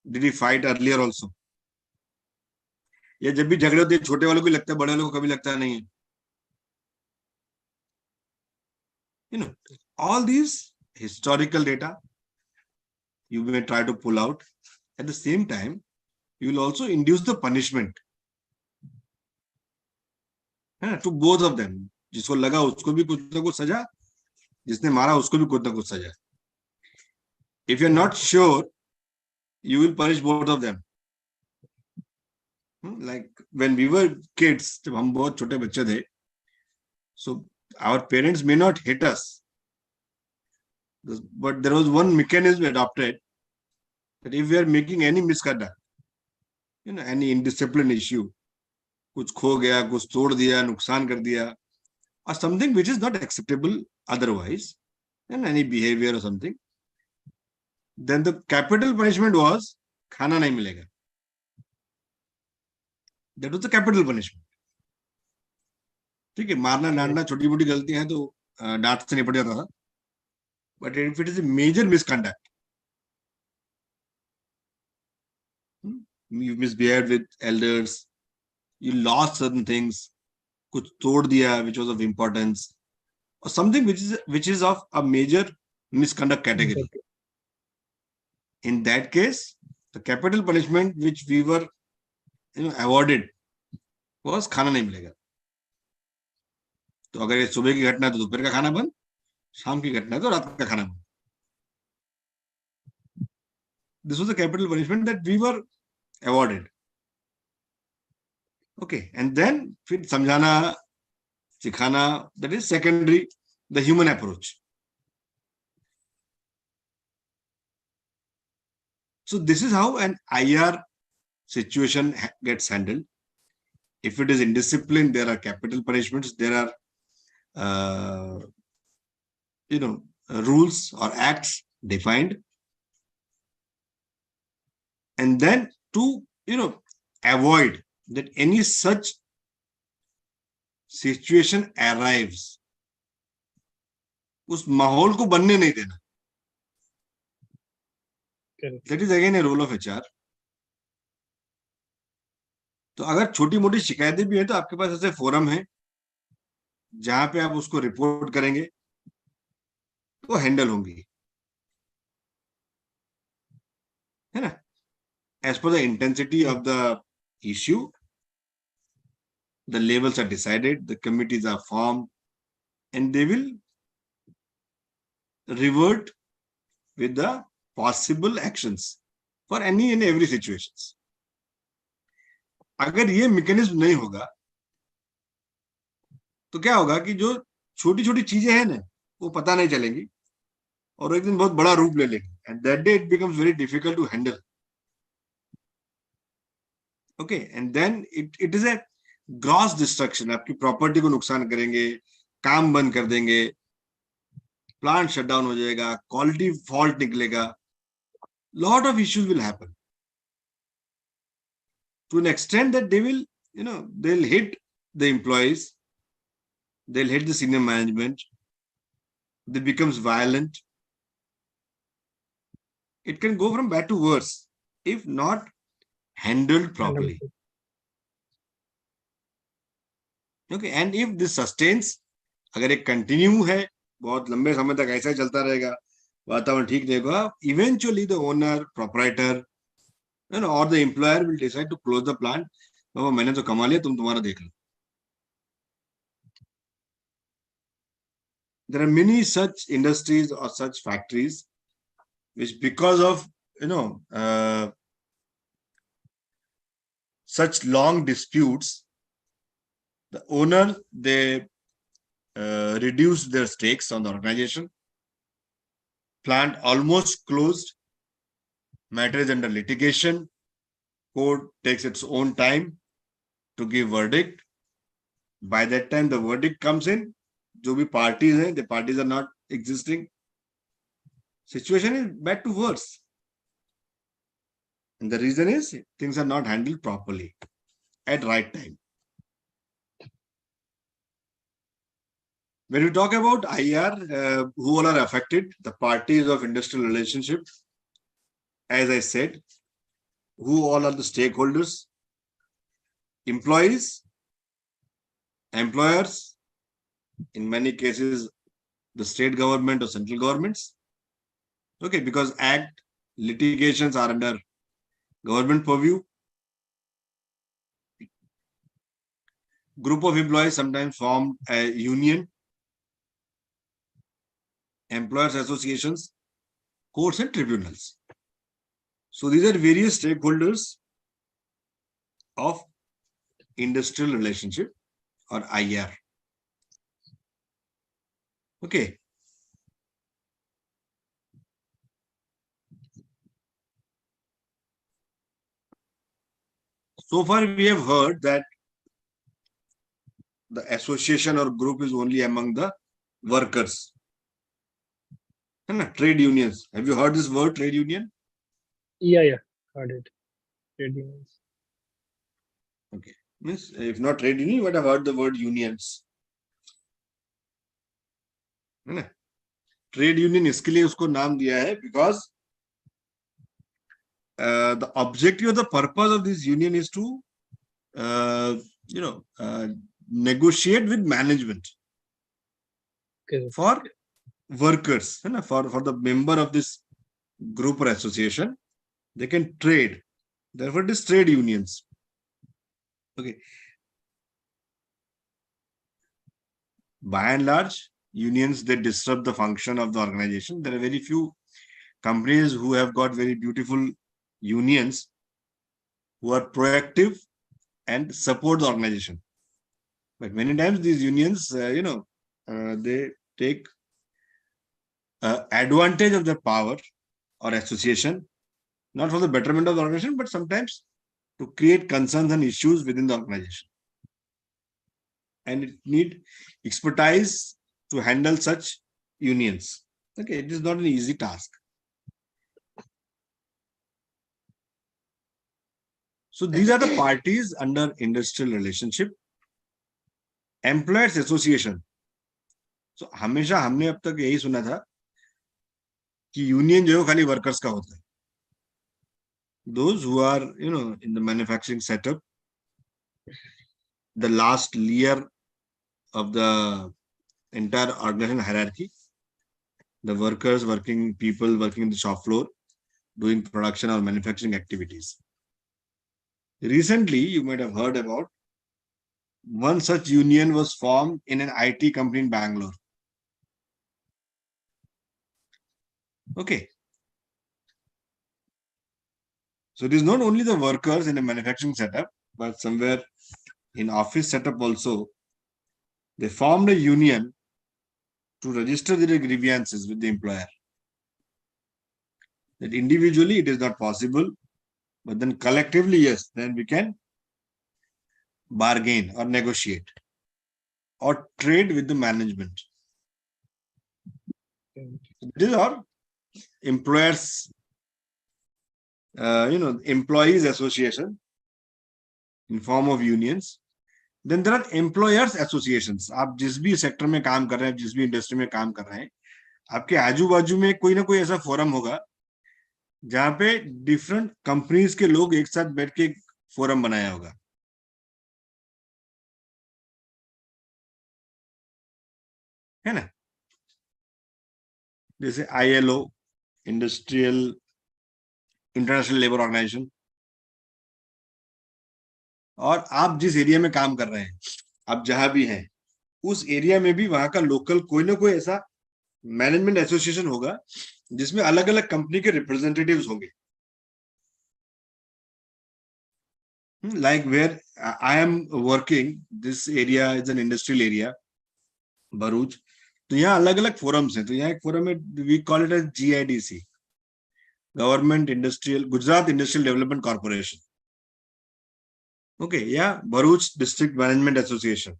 Did he fight earlier also? या जब भी झगड़े होते हैं छोटे वालों को लगता है, बड़े वालों को कभी लगता नहीं है. All these historical data you may try to pull out. At the same time, you will also induce the punishment to both of them. जिसको लगा उसको भी कुछ ना कुछ सजा, जिसने मारा उसको भी कुछ ना कुछ सजा. If you're not sure, you will punish both of them. Like when we were kids, जब हम बहुत छोटे बच्चे थे, so our parents may not hit us, but there was one mechanism adopted that if we are making any misconduct, any indiscipline issue, कुछ खो गया, कुछ तोड़ दिया, नुकसान कर दिया, or something which is not acceptable otherwise, and any behavior or something, then the capital punishment was खाना नहीं मिलेगा. That was the capital punishment. ठीक है, मारना डांटना छोटी मोटी गलतियां हैं तो डांट से निपट जाता था. But if it is a major misconduct, you misbehaved with elders, you lost certain things, कुछ तोड़ दिया which was of importance, or something which is of a major misconduct category. In that case, the capital punishment which we were awarded was खाना नहीं मिलेगा. तो अगर ये सुबह की घटना है तो दोपहर का खाना बंद, शाम की घटना है तो रात का खाना बंद. This was the capital punishment that we were awarded. Okay, and then फिर समझाना, सिखाना, that is secondary, the human approach. So this is how an IR situation gets handled. If it is indiscipline, there are capital punishments. There are, rules or acts defined. And then to, avoid that any such situation arrives, उस माहौल को बनने नहीं देना. That is again a role of HR. तो अगर छोटी मोटी शिकायतें भी हैं तो आपके पास ऐसे फोरम है जहां पे आप उसको रिपोर्ट करेंगे तो हैंडल होंगी, है ना. As per the intensity of the issue, the levels are decided, the committees are formed, and they will revert with the possible actions for any and every situations. अगर ये mechanism नहीं होगा, तो क्या होगा कि जो छोटी छोटी चीजें हैं ना वो पता नहीं चलेंगी और एक दिन बहुत बड़ा रूप ले लेंगी, and that day it becomes very difficult to handle. Okay, and then it is a gross destruction. आपकी प्रॉपर्टी को नुकसान करेंगे, काम बंद कर देंगे, प्लांट शट डाउन हो जाएगा, क्वालिटी फॉल्ट निकलेगा, lot of issues will happen to an extent that they will, they'll hit the employees, they'll hit the senior management, they becomes violent. It can go from bad to worse if not handled properly. Okay, and if this sustains, अगर एक continue है, बहुत लंबे समय तक ऐसा ही चलता रहेगा, वातावरण ठीक नहीं होगा, eventually the owner, proprietor, or the employer will decide to close the plant. बाबा मैंने तो कमा लिया, तुम तुम्हारा देख लो. There are many such industries or such factories which, because of such long disputes, the owner, they reduced their stakes on the organization. Plant almost closed. Matter is under litigation. Court takes its own time to give verdict. By that time, the verdict comes in. जो भी parties हैं, the parties are not existing. Situation is bad to worse. And the reason is things are not handled properly at right time. When we talk about IR, who all are affected, the parties of industrial relationship, as I said, who all are the stakeholders? Employees, employers, in many cases, the state government or central governments. Okay, because act litigations are under government purview. Group of employees sometimes form a union, employers associations, courts and tribunals. So these are various stakeholders of industrial relationship or IR. Okay. So far we have heard that the association or group is only among the workers. Trade unions. Have you heard this word, trade union? Yeah, heard it. Trade unions. Okay. Means if not trade union, you would have heard the word unions. Trade union इसके लिए उसको नाम दिया है because the objective or the purpose of this union is to negotiate with management. Okay. For workers, for the member of this group or association, they can trade. Therefore, it is trade unions. Okay. By and large, unions, they disrupt the function of the organization. There are very few companies who have got very beautiful unions who are proactive and support the organization. But many times these unions, they take advantage of their power or association, not for the betterment of the organization, but sometimes to create concerns and issues within the organization. And it needs expertise to handle such unions. Okay, it is not an easy task. So these are the parties under industrial relationship. Employers association. So हमेशा हमने अब तक यही सुना था कि union जो है खाली वर्कर्स का होता है. Those who are, in the manufacturing setup, the last layer of the entire organization hierarchy, the workers, working people working in the shop floor, doing production or manufacturing activities. Recently, you might have heard about one such union was formed in an IT company in Bangalore. Okay. So it is not only the workers in a manufacturing setup, but somewhere in office setup also, They formed a union to register their grievances with the employer. That individually it is not possible, but then collectively, yes, then we can bargain or negotiate or trade with the management. These are employers, employees association in form of unions. Then there are employers associations. आप जिस भी sector में काम कर रहे हैं, जिस भी इंडस्ट्री में काम कर रहे हैं, आपके आजू बाजू में कोई ना कोई ऐसा फोरम होगा जहां पे डिफरेंट कंपनीज के लोग एक साथ बैठ के फोरम बनाया होगा. है ना? जैसे ILO, industrial international labour organisation. और आप जिस एरिया में काम कर रहे हैं, आप जहां भी हैं, उस एरिया में भी वहां का लोकल कोई ना कोई ऐसा मैनेजमेंट एसोसिएशन होगा जिसमें अलग अलग कंपनी के रिप्रेजेंटेटिव्स होंगे. Like where I am working, this area is an industrial area, Bharuch. तो यहाँ अलग अलग फोरम्स हैं. तो यहाँ एक फोरम है, we call it as GIDC, government industrial Gujarat industrial development corporation. Okay, yeah, Bharuch District Management Association.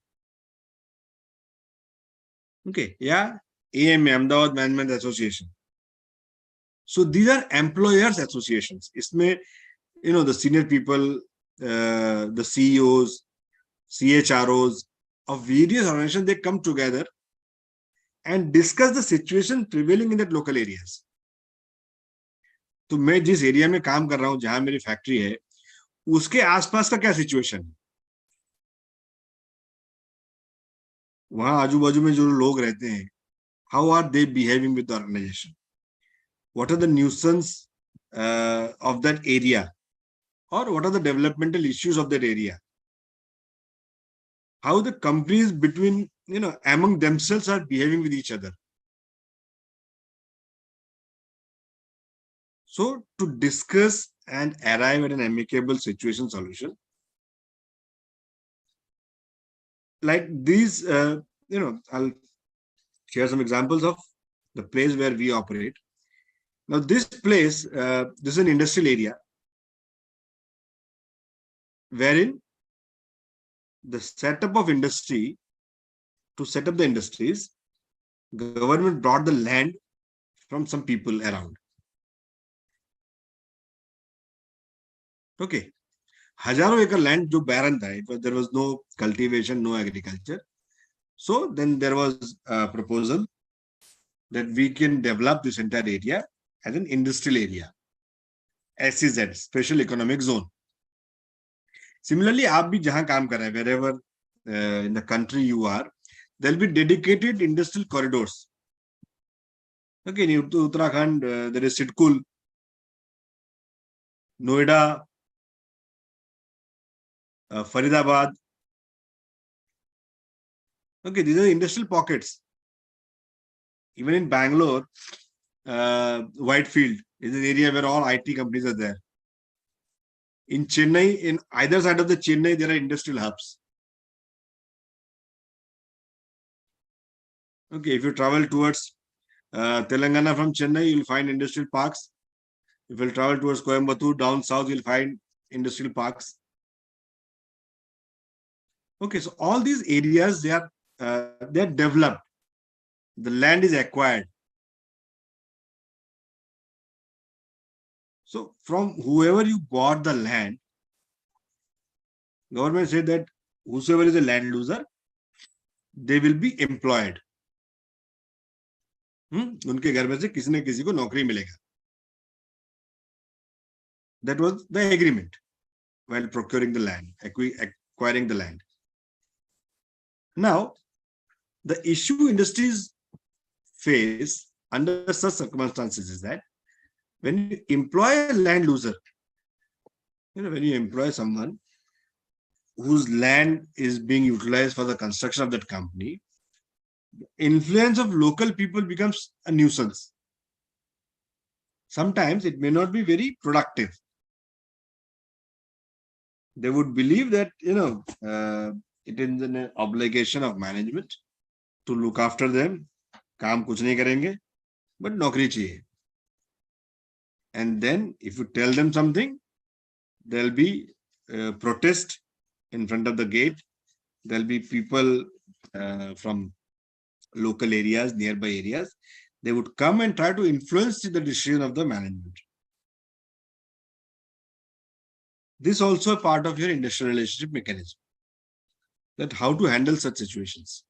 Okay, yeah, AMA, Ahmedabad Management Association. So these are employers associations. इसमें, the senior people, the CEOs, CHROs of various organizations, they come together and discuss the situation prevailing in that local areas. तो मैं जिस area में काम कर रहा हूँ, जहां मेरी फैक्ट्री है, उसके आसपास का क्या सिचुएशन है, वहां आजू बाजू में जो लोग रहते हैं, how are they behaving with the organization, what are the nuisance of that area, or what are the developmental issues of that area, how the companies between, among themselves are behaving with each other. So to discuss and arrive at an amicable situation solution, like these, I'll share some examples of the place where we operate. Now this place, this is an industrial area wherein the setup of industry, to set up the industries, government brought the land from some people around. Okay. हजारों एकड़ land जो barren था, there was no cultivation, no agriculture. So then there was a proposal that we can develop this entire area as an industrial area, SEZ, Special Economic Zone. Similarly, आप भी जहां काम कर रहे हैं, wherever in the country you are, there will be dedicated industrial corridors. Okay, in Uttarakhand, there is Sitkul, Noida, Faridabad. Okay, these are industrial pockets. Even in Bangalore, Whitefield is an area where all IT companies are there. In Chennai, in either side of the Chennai, there are industrial hubs. Okay, if you travel towards Telangana from Chennai, you'll find industrial parks. If you travel towards Coimbatore, down south, you'll find industrial parks. Okay, so all these areas, they are developed. The land is acquired. So from whoever you bought the land, government said that whosoever is a land loser, they will be employed. उनके घर में से किसी न किसी को नौकरी मिलेगा. That was the agreement while procuring the land, acquiring the land. Now, the issue industries face under such circumstances is that when you employ a land loser, when you employ someone whose land is being utilized for the construction of that company, the influence of local people becomes a nuisance. Sometimes it may not be very productive. They would believe that, it is an obligation of management to look after them. काम कुछ नहीं करेंगे, but नौकरी चाहिए. And then if you tell them something, there'll be protest in front of the gate. There'll be people from local areas, nearby areas. They would come and try to influence the decision of the management. This is also a part of your industrial relationship mechanism, that how to handle such situations.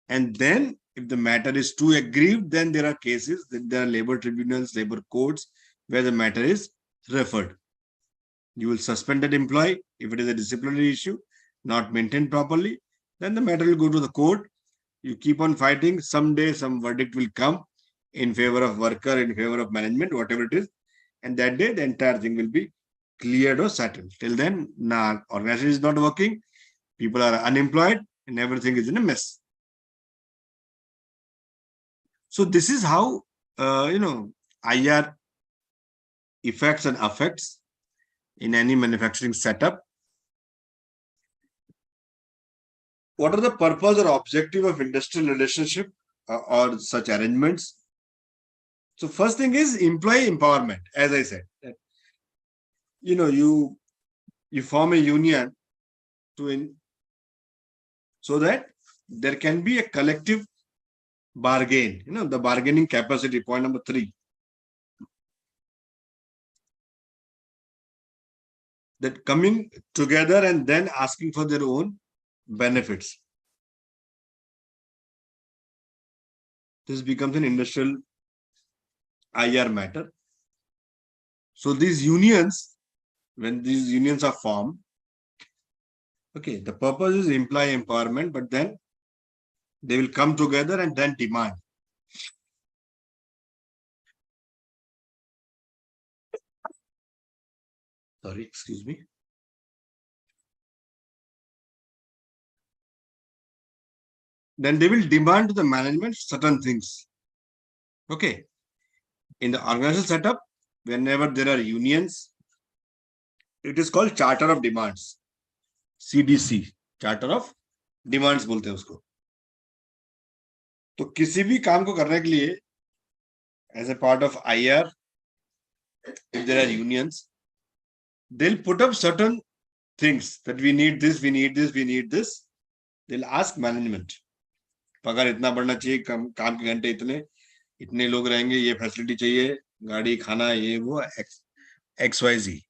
And then if the matter is too aggrieved, then there are cases, then there are labor tribunals, labor courts, where the matter is referred. You will suspend that employee if it is a disciplinary issue, not maintained properly, then the matter will go to the court. You keep on fighting, someday some verdict will come in favor of worker, in favor of management, whatever it is. And that day, the entire thing will be cleared or settled. Till then, organization is not working, people are unemployed, and everything is in a mess. So this is how, IR effects and affects in any manufacturing setup. What are the purpose or objective of industrial relationship or such arrangements? So first thing is employee empowerment, as I said. You form a union so that there can be a collective bargain, the bargaining capacity, point number 3. That coming together and then asking for their own benefits. This becomes an industrial IR matter. So these unions, when these unions are formed, okay, the purpose is employee empowerment, but then they will come together and then demand. Sorry, excuse me. Then they will demand to the management certain things. Okay. In the organizational setup, whenever there are unions, it is called Charter of Demands. CDC, Charter of Demands बोलते हैं उसको. तो किसी भी काम को करने के लिए, as a part of IR, if there are unions, they'll put up certain things that we need this, we need this, we need this. They'll ask management. पगार इतना बढ़ना चाहिए, काम के घंटे इतने लोग रहेंगे, ये फैसिलिटी चाहिए, गाड़ी, खाना, ये वो, XYZ.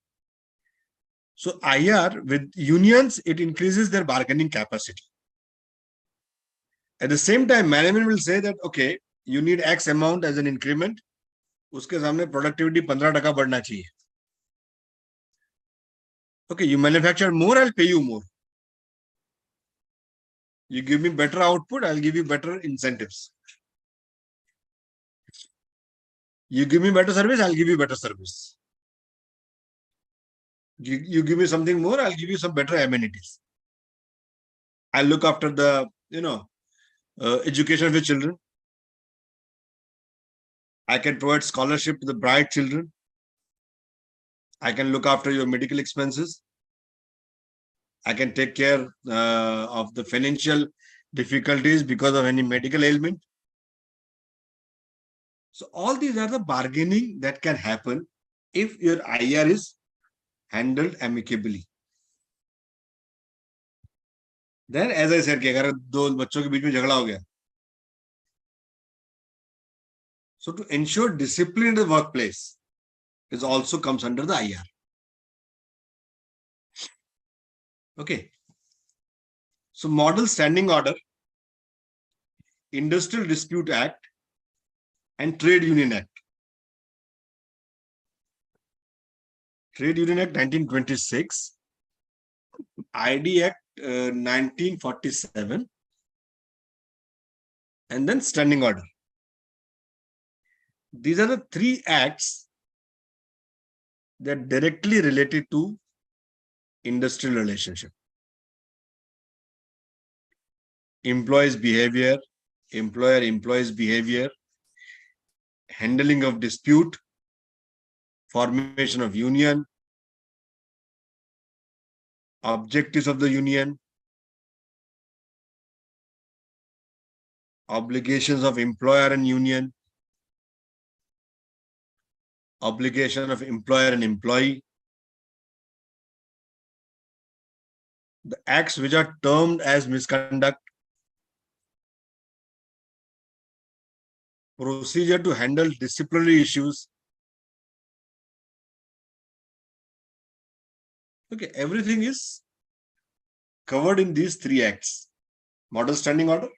So IR with unions, it increases their bargaining capacity. At the same time, management will say that, okay, you need X amount as an increment. उसके सामने productivity 15% बढ़ना चाहिए. Okay, you manufacture more, I'll pay you more. You give me better output, I'll give you better incentives. You give me better service, I'll give you better service. You give me something more, I'll give you some better amenities. I'll look after the, education of your children. I can provide scholarship to the bright children. I can look after your medical expenses. I can take care of the financial difficulties because of any medical ailment. So all these are the bargaining that can happen if your IR is handled amicably. Then, as I said, कि अगर दो बच्चों के बीच में झगड़ा हो गया, so to ensure discipline in the workplace is also comes under the IR. Okay. So Model Standing Order, Industrial Dispute Act, and Trade Union Act. Trade Union Act 1926, ID Act 1947, and then Standing Order. These are the 3 acts that directly related to industrial relationship. Employees' behavior, employer-employees' behavior, handling of dispute, formation of union, objectives of the union, obligations of employer and union, obligation of employer and employee, the acts which are termed as misconduct, procedure to handle disciplinary issues. Okay, everything is covered in these 3 acts: Model Standing Order,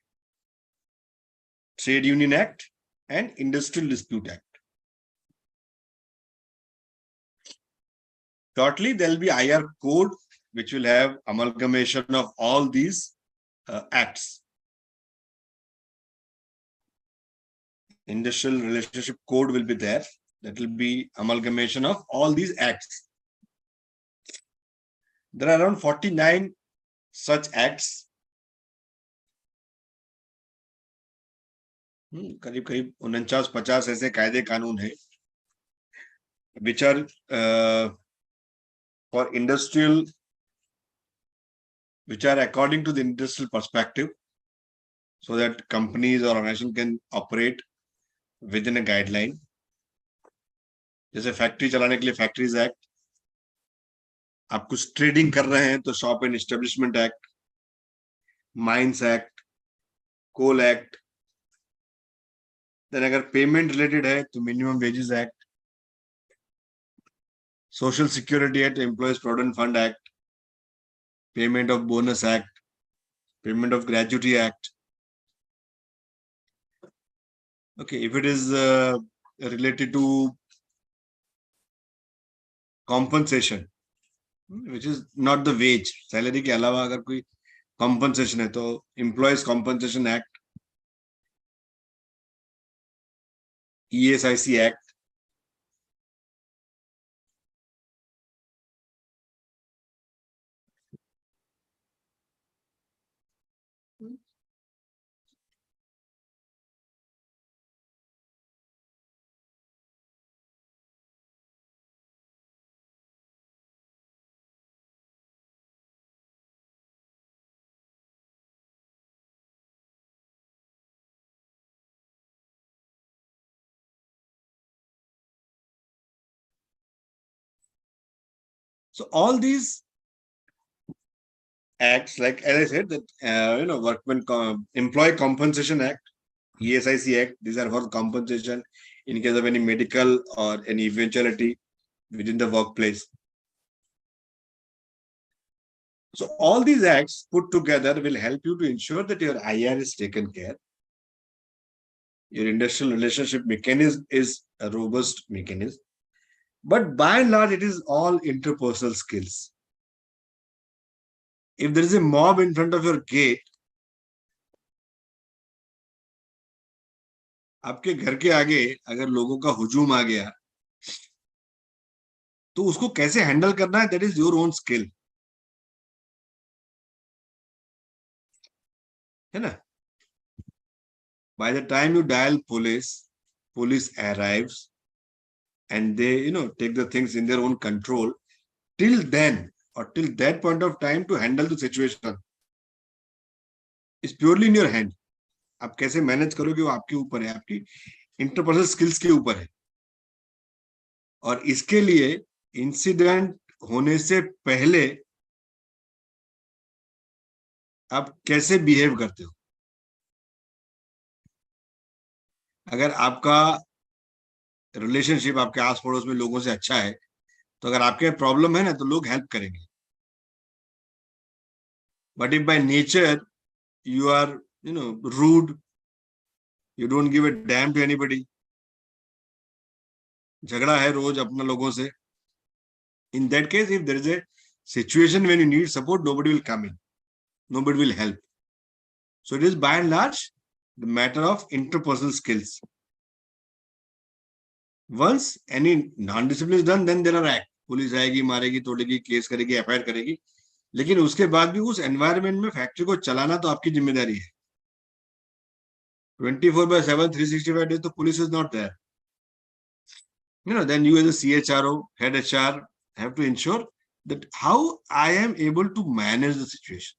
Trade Union Act, and Industrial Dispute Act. Shortly, there will be IR code, which will have amalgamation of all these acts. Industrial Relationship Code will be there. That will be amalgamation of all these acts. There are around 49 such acts. करीब करीब 49-50 ऐसे कायदे कानून है which are for industrial, which are according to the industrial perspective, so that companies or organization can operate within a guideline. जैसे factory चलाने के लिए फैक्ट्रीज एक्ट, आप कुछ ट्रेडिंग कर रहे हैं तो shop and establishment act, mines act, coal act, then अगर पेमेंट रिलेटेड है तो minimum wages act, social security act, employees provident fund act, payment of bonus act, payment of gratuity act. Okay, if it is related to compensation, which is not the wage, salary के अलावा अगर कोई compensation है तो Employees Compensation Act, ESIC Act, so all these acts, like as I said, that Employee Compensation Act, ESIC Act, these are for compensation in case of any medical or any eventuality within the workplace. So all these acts put together will help you to ensure that your IR is taken care. Your industrial relationship mechanism is a robust mechanism. But by and large, it is all interpersonal skills. If there is a mob in front of your gate, आपके घर के आगे अगर लोगों का हुजूम आ गया तो उसको कैसे हैंडल करना है, that is your own skill, है ना? By the time you dial police, police arrives and they take the things in their own control. Till then or till that point of time, to handle the situation is purely in your hand. आप कैसे manage करोगे वो आपके ऊपर है, आपकी interpersonal skills के ऊपर है. और इसके लिए इंसिडेंट होने से पहले आप कैसे बिहेव करते हो. अगर आपका रिलेशनशिप आपके आस पड़ोस में लोगों से अच्छा है तो अगर आपके प्रॉब्लम है ना तो लोग हेल्प करेंगे. But if by nature you are rude, you don't give a damn to anybody, झगड़ा है रोज अपना लोगों से, in that case if there is a situation when you need support, nobody will come in, nobody will help. So it is by and large the matter of interpersonal skills. Once any non-discipline is done, then there are acts. Police आएगी, मारेगी, तोड़ेगी, case करेगी, FIR करेगी, लेकिन उसके बाद भी उस environment में फैक्ट्री को चलाना तो आपकी जिम्मेदारी है. 24/7, 365 days, the police is not there. Then you as a CHRO, head HR, have to ensure that how I am able to manage the situation.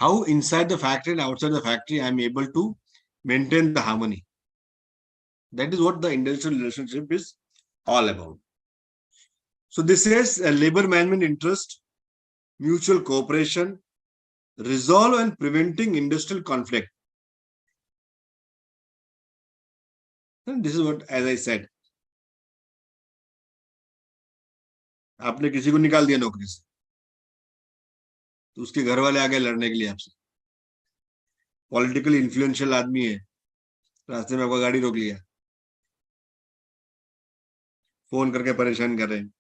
how inside the factory and outside the factory I am able to maintain the harmony. That is what the industrial relationship is all about. So this is a labor management interest, mutual cooperation, resolve and preventing industrial conflict. And this is what, as I said, आपने किसी को निकाल दिया नौकरी से, तो उसके घर वाले आ गए लड़ने के लिए आपसे. पॉलिटिकल इन्फ्लुएंशियल आदमी है, रास्ते में आपका गाड़ी रोक लिया, फोन करके परेशान कर रहे हैं,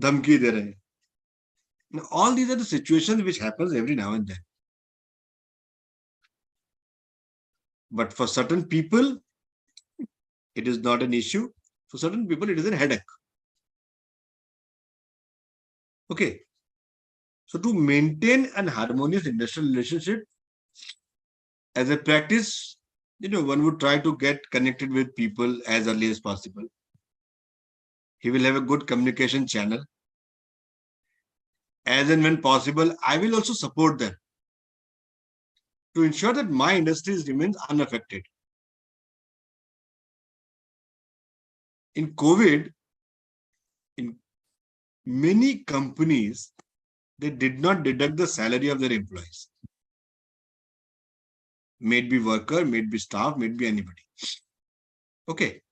धमकी दे रहे हैं. Now, all these are the situations which happens every now and then. But for certain people, it is not an issue. For certain people, it is a headache. Okay. So to maintain an harmonious industrial relationship, as a practice, one would try to get connected with people as early as possible. He will have a good communication channel. As and when possible, I will also support them to ensure that my industries remains unaffected. In COVID, in many companies, they did not deduct the salary of their employees. May it be worker, may it be staff, may it be anybody. Okay.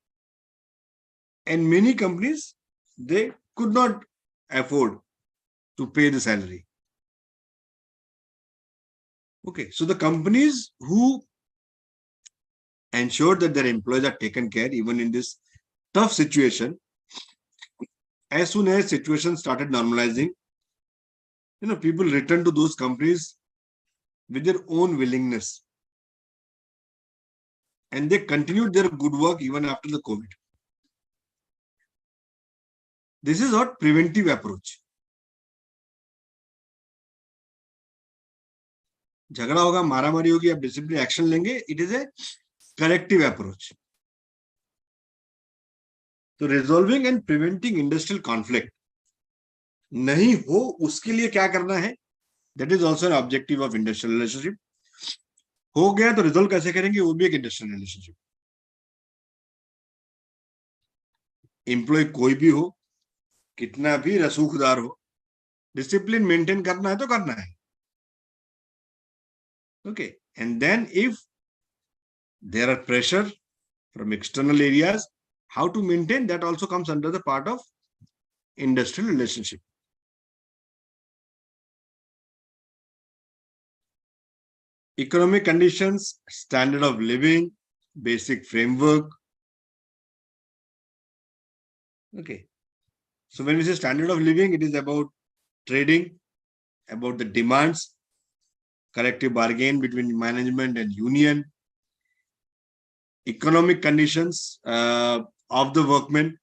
And many companies, they could not afford to pay the salary. Okay. So the companies who ensured that their employees are taken care even in this tough situation, as soon as situation started normalizing, people returned to those companies with their own willingness. And they continued their good work even after the COVID. This is what preventive approach. झगड़ा होगा, मारामारी होगी, आप discipline action लेंगे, it is a corrective approach. तो resolving and preventing industrial conflict नहीं हो, उसके लिए क्या करना है, that is also an objective of industrial relationship. हो गया तो रिजॉल्व कैसे करेंगे, वो भी एक इंडस्ट्रियल रिलेशनशिप. एम्प्लॉय कोई भी हो, कितना भी रसूखदार हो, डिसिप्लिन मेंटेन करना है तो करना है. Okay, and then if there are pressure from external areas, how to maintain that also comes under the part of industrial relationship. Economic conditions, standard of living, basic framework. Okay, so when we say standard of living, it is about trading, about the demands, collective bargain between management and union, economic conditions of the workmen,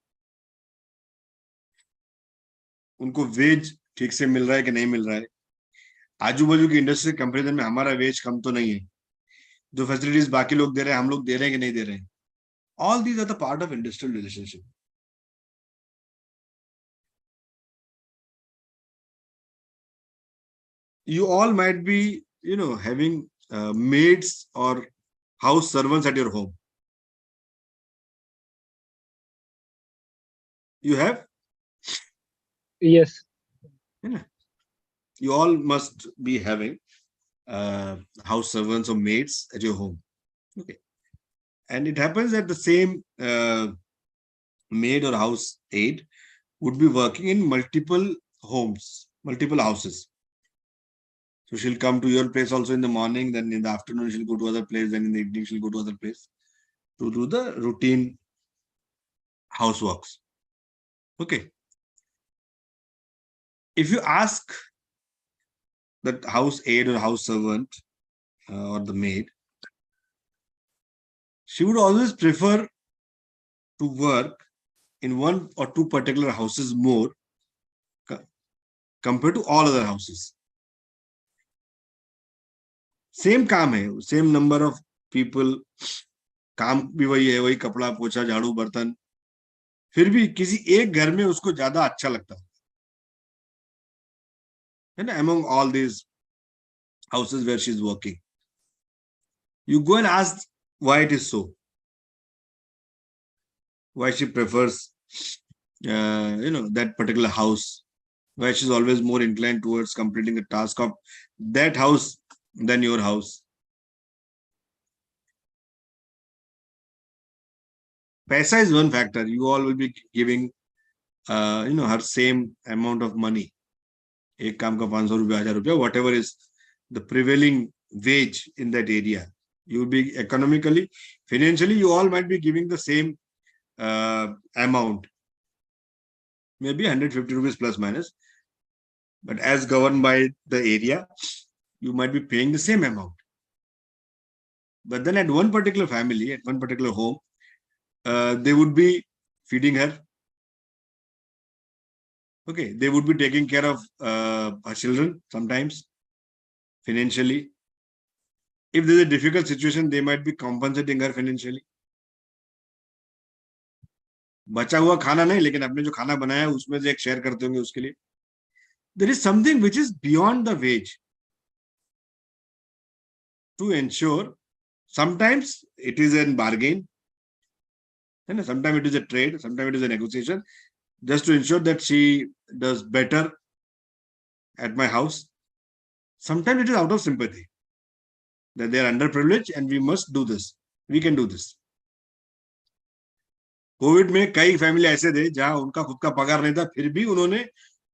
उनको veg ठीक से मिल रहा है कि नहीं मिल रहा है, आजू बाजू की इंडस्ट्री कंपैरिजन में हमारा वेज कम तो नहीं है, जो फैसिलिटीज बाकी लोग दे रहे हैं हम लोग दे रहे हैं कि नहीं दे रहे हैं. All these are the part of industrial relationship. You all might be having maids or house servants at your home. You have? Yes. You all must be having house servants or maids at your home. Okay. And it happens that the same maid or house aide would be working in multiple homes, multiple houses. So she'll come to your place also in the morning, then in the afternoon she'll go to other place, then in the evening she'll go to other place to do the routine houseworks. Okay. If you ask that house aide or house servant or the maid, she would always prefer to work in one or two particular houses more compared to all other houses. Same काम है, same number of people, काम भी वही है, वही कपड़ा पोछा झाड़ू बर्तन, फिर भी किसी एक घर में उसको ज्यादा अच्छा लगता है ना. Among all these houses where she's working. You go and ask why it is so. Why she prefers, that particular house. Why she's always more inclined towards completing the task of that house than your house. Paisa is one factor. You all will be giving, her same amount of money. एक काम का 500 रुपया 1000 रुपया, whatever is the prevailing wage in that area. You will be economically, financially, you all might be giving the same amount. Maybe 150 rupees plus minus. But as governed by the area, you might be paying the same amount. But then at one particular family, at one particular home, they would be feeding her. Okay, they would be taking care of her children sometimes, financially. If there's a difficult situation, they might be compensating her financially. बचा हुआ खाना नहीं, लेकिन आपने जो खाना बनाया है उसमें से एक शेयर करते होंगे उसके लिए. There is something which is beyond the wage to ensure. Sometimes it is a bargain, and sometimes it is a trade, sometimes it is a negotiation, just to ensure that she does better at my house. Sometimes it is out of sympathy that they are underprivileged and we must do this. We can do this. Covid में कई family ऐसे थे जहां उनका खुद का पगार नहीं था, फिर भी उन्होंने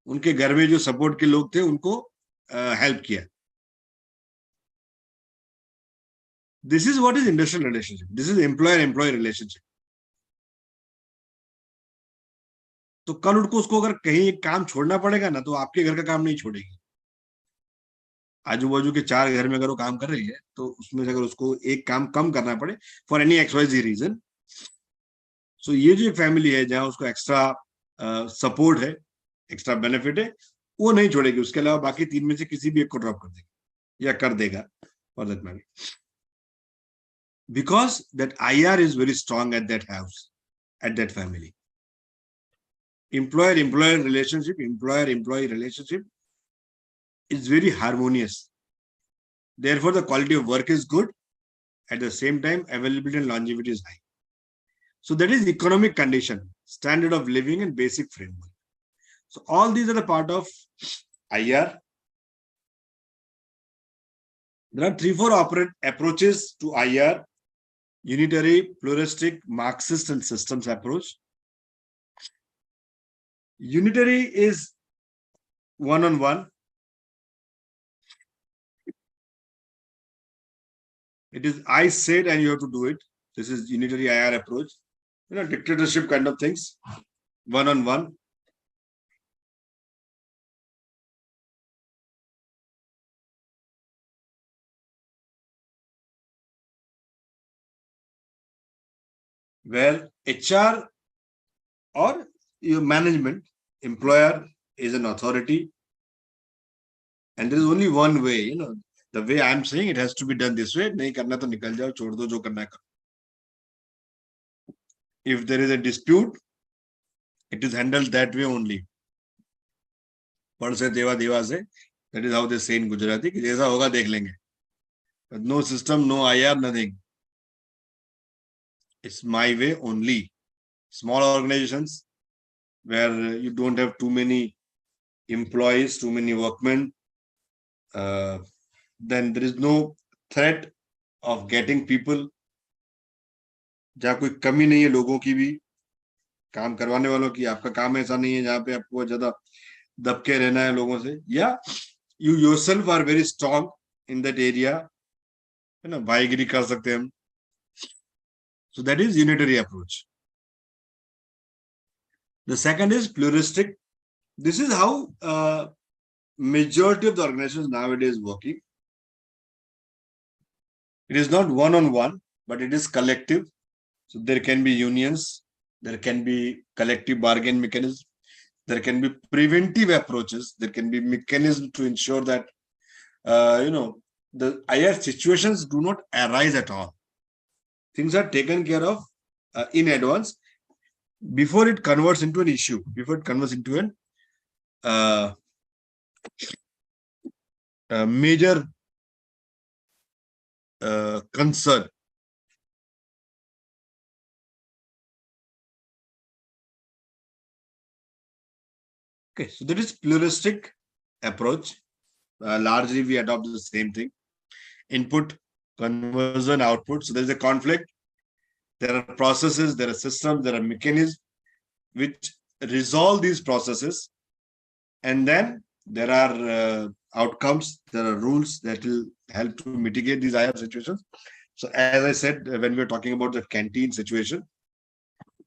उनके घर में जो सपोर्ट के लोग थे उनको हेल्प किया. This is what is industrial relationship. This is employer-employee relationship. तो कल उनको उसको अगर कहीं एक काम छोड़ना पड़ेगा ना, तो आपके घर का काम नहीं छोड़ेगी. आजू बाजू के 4 घर में अगर वो काम कर रही है, तो उसमें से अगर उसको एक काम कम करना पड़े फॉर एनी XYZ रीजन, सो ये जो फैमिली है जहां उसको एक्स्ट्रा सपोर्ट है, एक्स्ट्रा बेनिफिट है, वो नहीं छोड़ेगी. उसके अलावा बाकी 3 में से किसी भी एक को ड्रॉप कर देगी या कर देगा for that matter, because that IR is very strong at that house, at that family. Employer-employee relationship is very harmonious. Therefore, the quality of work is good. At the same time, availability and longevity is high. So that is economic condition, standard of living and basic framework. So all these are the part of IR. There are 3-4 approaches to IR: unitary, pluralistic, Marxist, and systems approach. Unitary is one-on-one. It is I said and you have to do it. This is unitary IR approach. Dictatorship kind of things, one-on-one. Where HR or your management, employer is an authority. And there is only one way, the way I'm saying it has to be done this way. Nahi karna to nikal jao, chhod do, jo karna hai karo. If there is a dispute, it is handled that way only. Pad se deva deva se. That is how they say in Gujarati. Ki jaisa hoga dekh lenge. But no system, no IR, nothing. It's my way only. Small organizations where you don't have too many employees, too many workmen, then there is no threat of getting people. जहाँ कोई कमी नहीं है लोगों की भी, काम करवाने वालों की. आपका काम ऐसा नहीं है जहाँ पे आपको ज्यादा दबके रहना है लोगों से, या you yourself are very strong in that area, भाईगिरी कर सकते हैं हम. So that is unitary approach. The second is pluralistic. This is how majority of the organizations nowadays working. It is not one-on-one, but it is collective. So there can be unions, there can be collective bargain mechanism, there can be preventive approaches, there can be mechanism to ensure that the IR situations do not arise at all. Things are taken care of in advance before it converts into an issue, before it converts into an major concern. Okay, so that is pluralistic approach. Largely, we adopt the same thing: input, conversion, output. So there is a conflict. There are processes, there are systems, there are mechanisms which resolve these processes, and then there are outcomes, there are rules that will help to mitigate these IR situations. So as I said, when we were talking about the canteen situation,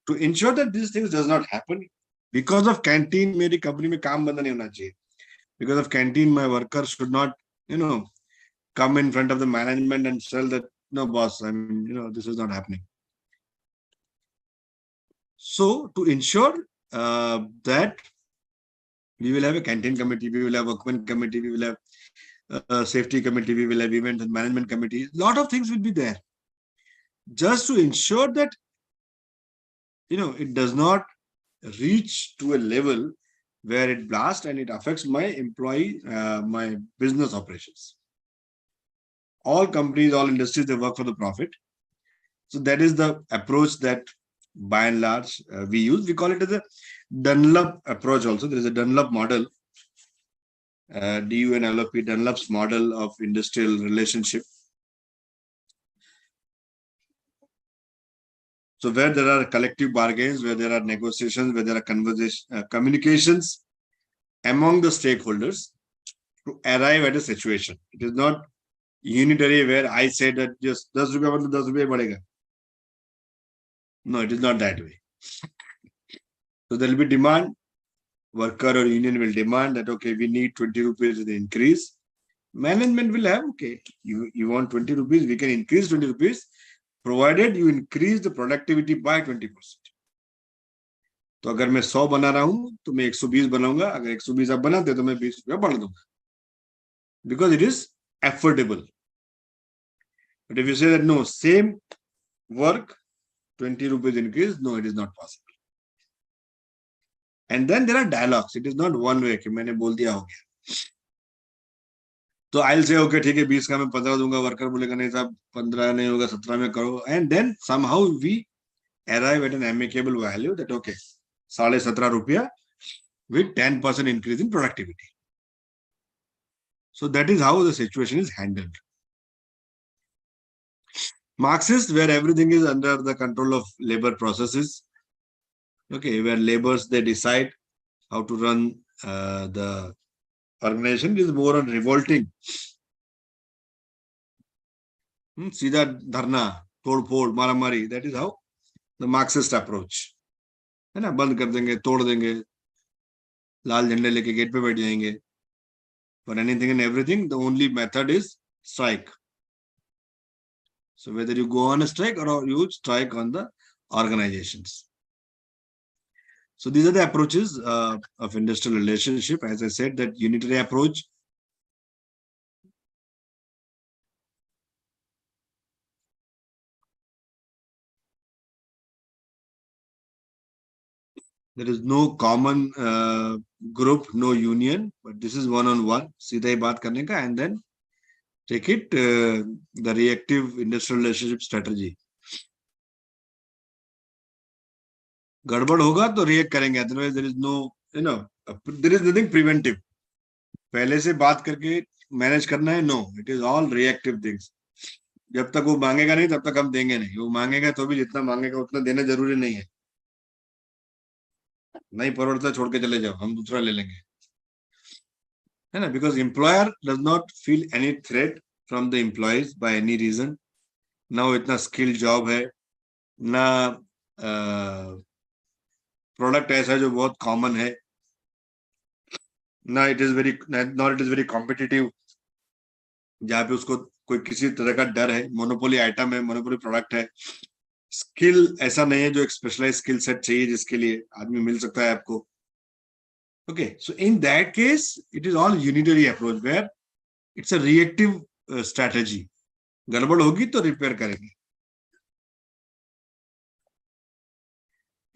to ensure that these things does not happen, because of canteen, मेरी company में काम बंद नहीं होना चाहिए. Because of canteen, my worker should not, come in front of the management and tell that, no, boss, I mean, this is not happening. So to ensure that we will have a canteen committee, we will have workman committee, we will have a safety committee, we will have event and management committee. A lot of things will be there, just to ensure that it does not reach to a level where it blasts and it affects my employee, my business operations. All companies, all industries, they work for the profit. So that is the approach that by and large we use. We call it as a Dunlop approach also. There is a Dunlop model, DUNLOP, Dunlop's model of industrial relationship. So where there are collective bargains, where there are negotiations, where there are communications among the stakeholders to arrive at a situation. It is not unitary where I say that just 10 rupees 10 rupees badega. No, it is not that way. So there will be demand. Worker or union will demand that, okay, we need 20 rupees with the increase. Management will have, okay, you want 20 rupees, we can increase 20 rupees, provided you increase the productivity by 20%. तो अगर मैं 100 बना रहा हूं तो मैं 120 बनाऊंगा. अगर 120 आप बनाते तो मैं 20 रुपया बढ़ा दूंगा. Because it is affordable. But if you say that no, same work, 20 rupees increase, no, it is not possible. And then there are dialogues. It is not one way कि मैंने बोल दिया हो गया. तो I'll say, okay, ठीक है, 20 का मैं 15 दूंगा. वर्कर बोलेगा नहीं साहब 15 नहीं होगा, 17 में करो. And then somehow we arrive at an amicable value that, okay, 17.5 रुपया with 10% increase in productivity. So that is how the situation is handled. Marxist, where everything is under the control of labor processes. Okay, where laborers, they decide how to run the organization. It is more on revolting. सीधा धरना, तोड़-फोड़, मारा-मारी. That is how the Marxist approach. है ना, बंद कर देंगे, तोड़ देंगे, लाल झंडे लेके गेट पे बैठ जाएंगे. For anything and everything, the only method is strike. So whether you go on a strike or you strike on the organizations. So these are the approaches of industrial relationship. As I said, that unitary approach. There is no common group, no union, but this is one-on-one. सीधा ही बात करने का, and then take it the reactive industrial relationship strategy. गड़बड़ होगा तो react करेंगे. Otherwise there is no, there is nothing preventive. पहले से बात करके मैनेज करना है. No, it is all reactive things. जब तक वो मांगेगा नहीं तब तक हम देंगे नहीं. वो मांगेगा तो भी जितना मांगेगा उतना देना जरूरी नहीं है. नहीं परवड़ता छोड़ के चले जाओ, हम दूसरा ले लेंगे, है ना. Because employer does not feel any threat from the employees by any reason. ना वो इतना स्किल जॉब है, ना प्रोडक्ट ऐसा है जो बहुत कॉमन है, ना इट इज वेरी कॉम्पिटिटिव जहाँ पे उसको कोई किसी तरह का डर है. मोनोपोली आइटम है, मोनोपोली प्रोडक्ट है. स्किल ऐसा नहीं है जो एक स्पेशलाइज स्किल सेट चाहिए जिसके लिए आदमी मिल सकता है आपको. Okay, so in that case it is all unitary approach where it's a reactive strategy. गड़बड़ होगी तो रिपेयर करेंगे.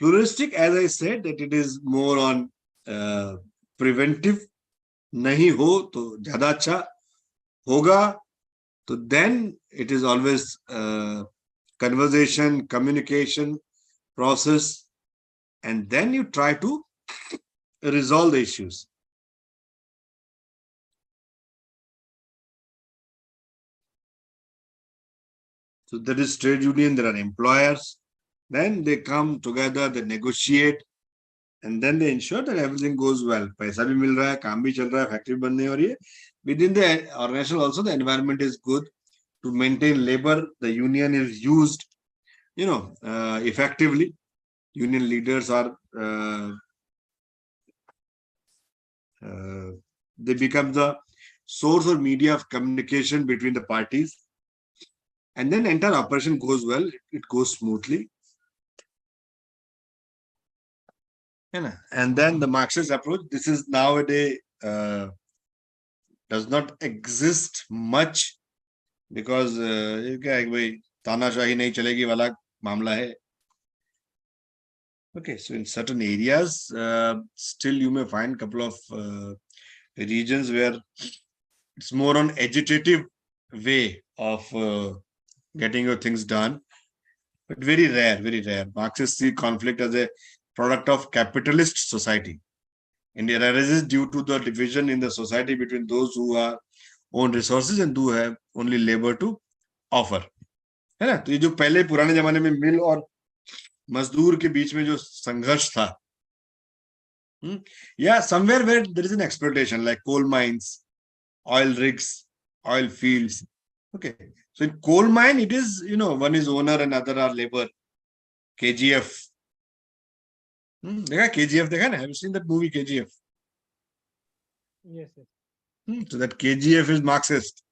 Pluralistic, as I said, that it is more on preventive. नहीं हो तो ज्यादा अच्छा, होगा So then it is always conversation, communication, process, and then you try to resolve the issues. So there is trade union, there are employers. Then they come together, they negotiate, and then they ensure that everything goes well. पैसा भी मिल रहा है, काम भी चल रहा है, factory बनने हो रही है. Within the organization also, the environment is good to maintain labor. The union is used, effectively. Union leaders are they become the source or media of communication between the parties, and then entire operation goes well. It goes smoothly. And then the Marxist approach, this is nowadays does not exist much because तानाशाही नहीं चलेगी वाला मामला है. Okay, so in certain areas, still you may find a couple of regions where it's more on agitative way of getting your things done, but very rare, very rare. Marxists see conflict as a product of capitalist society. And it arises due to the division in the society between those who are own resources and who have only labor to offer. है ना? तो ये जो पहले पुराने जमाने में मिल और मजदूर के बीच में जो संघर्ष था, yeah, somewhere where there is an exploitation like coal mines, oil rigs, oil fields. Okay, so in coal mine it is, one is owner and other are labor. KGF. देखा KGF देखा ना? Have you seen that movie KGF? Yes, sir. So that KGF is Marxist.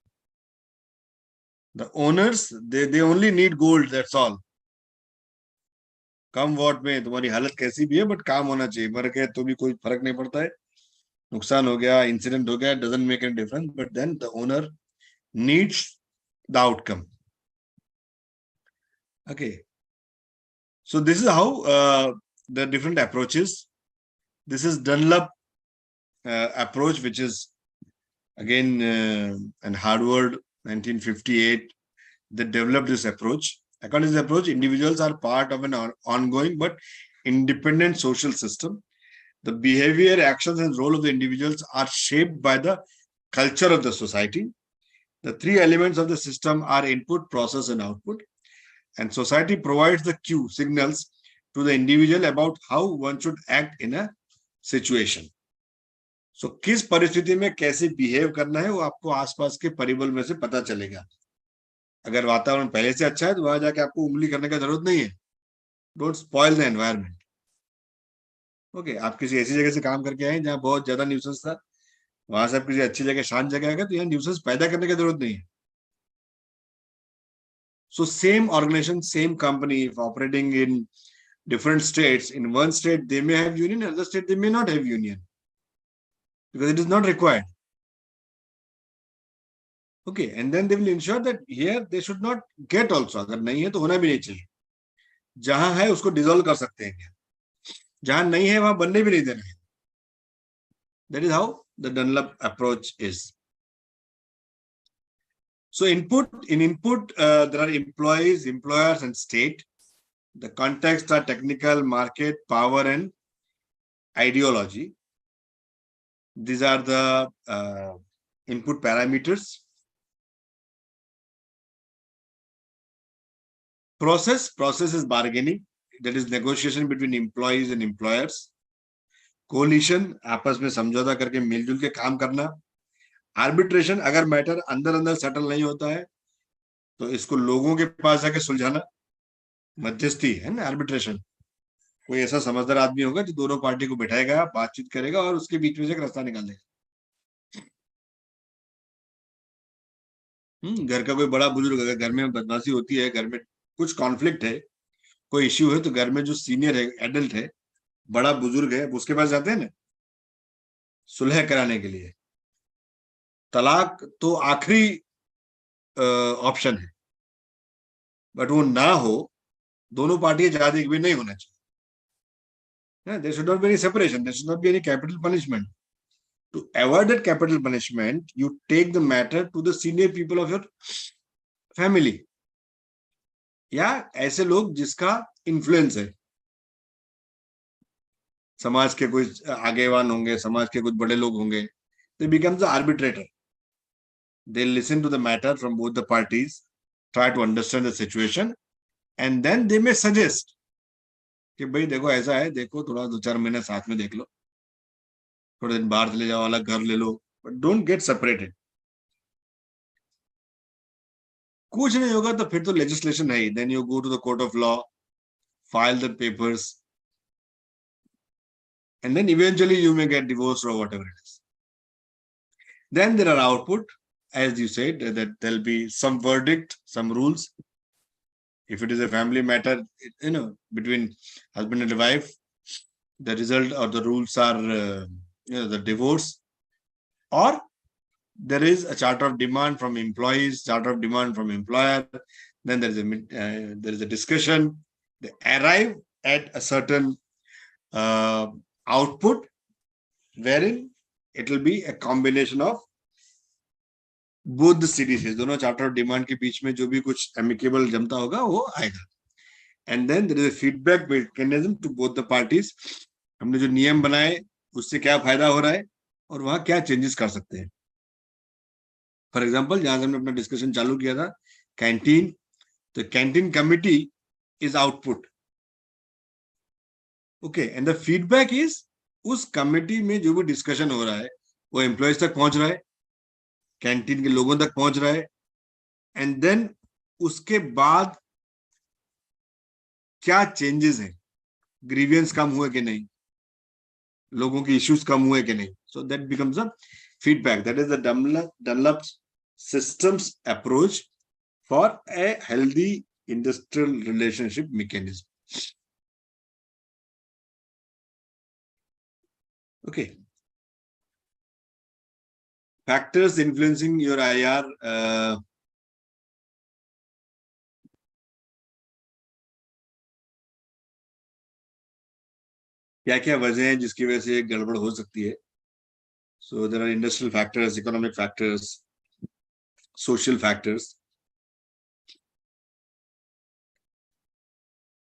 The owners, they only need gold, that's all. Come what में तुम्हारी हालत कैसी भी है but काम होना चाहिए. मर गए तो भी कोई फर्क नहीं पड़ता है, नुकसान हो गया, इंसिडेंट हो गया, doesn't make any difference, but then the owner needs the outcome. Okay, so this is how the different approaches. This is Dunlop approach, which is again an Harvard 1958. They developed this approach. According to this approach, individuals are part of an ongoing but independent social system. The behavior, actions, and role of the individuals are shaped by the culture of the society. The three elements of the system are input, process, and output. And society provides the cue signals to the individual about how one should act in a situation. So, किस परिस्थिति में कैसे behave करना है वो आपको आसपास के परिबल में से पता चलेगा. अगर वातावरण पहले से अच्छा है तो वहां जाके आपको उंगली करने का जरूरत नहीं है. Don't spoil the environment. Okay, आप किसी ऐसी जगह से काम करके आए जहां बहुत ज्यादा न्यूसेंस था, वहां से आप किसी अच्छी जगह, शांत जगह आएगा तो यहाँ न्यूसेंस पैदा करने की जरूरत नहीं है. So same organization, same company, if operating in different states, in one state they may have union, in another state they may not have union because it is not required. Okay, and then they will ensure that here they should not get also. अगर नहीं है तो होना भी नहीं चाहिए. जहां है उसको डिसॉल्व कर सकते हैं, जहां नहीं है वहां बनने भी नहीं देना है. That is how the Dunlop approach is. So input, there are employees, employers, and state. The contexts are technical, market, power, and ideology. These are the input parameters. Process is bargaining. That is negotiation between employees and employers. Coalition, आपस में समझौता करके मिलजुल के काम करना. Arbitration, अगर matter अंदर अंदर सेटल नहीं होता है तो इसको लोगों के पास जाके सुलझाना. मध्यस्थी है ना आर्बिट्रेशन. कोई ऐसा समझदार आदमी होगा जो दोनों पार्टी को बैठाएगा, बातचीत करेगा और उसके बीच में से एक रास्ता निकाल देगा. घर का कोई बड़ा बुजुर्ग, अगर घर में बदमाशी होती है, घर में कुछ कॉन्फ्लिक्ट है, कोई इश्यू है, तो घर में जो सीनियर है, एडल्ट है, बड़ा बुजुर्ग है, उसके पास जाते हैं ना सुलह कराने के लिए. तलाक तो आखिरी ऑप्शन है, बट वो ना हो, दोनों पार्टी ज्यादा एक भी नहीं होना चाहिए. There should not be any separation. There should not be any capital punishment To avoid that capital punishment, you take the matter to the senior people of your family. या ऐसे लोग जिसका इन्फ्लुएंस है, समाज के कुछ आगेवान होंगे, समाज के कुछ बड़े लोग होंगे. They become the arbitrator. They listen to the matter from both the parties, try to understand the situation, and then they may suggest कि भाई देखो ऐसा है, देखो थोड़ा 2-4 महीने साथ में देख लो, थोड़े दिन बाहर चले जाओ, अलग घर ले लो, but don't get separated. कुछ नहीं होगा तो फिर तो legislation है ही. Then you go to the court of law, file the papers, and then eventually you may get divorced or whatever it is. Then there are output, as you said, that there'll be some verdict, some rules. If it is a family matter, between husband and wife, the result or the rules are, the divorce, or there is a charter of demand from employees, charter of demand from employer. Then there is a discussion. They arrive at a certain output, wherein it will be a combination of both the CDCs. दोनों charter of demand के बीच में जो भी कुछ amicable जमता होगा वो आएगा. And then there is a feedback mechanism to both the parties. हमने जो नियम बनाए उससे क्या फायदा हो रहा है और वहां क्या चेंजेस कर सकते हैं. फॉर एग्जांपल, जहां से हमने अपना डिस्कशन चालू किया था, कैंटीन, तो canteen committee is output. Okay, and the feedback is उस कमिटी में जो भी डिस्कशन हो रहा है वो एम्प्लॉयज तक पहुंच रहा है, कैंटीन के लोगों तक पहुंच रहा है. एंड देन उसके बाद क्या चेंजेस हैं, ग्रीवियंस कम हुए कि नहीं, लोगों की इश्यूज कम हुए कि नहीं. So that becomes a feedback. That is the Dunlop systems approach for a healthy industrial relationship mechanism. Okay. Factors influencing your IR. क्या क्या वजह है जिसकी वजह से गड़बड़ हो सकती है. So there are industrial factors, economic factors, social factors,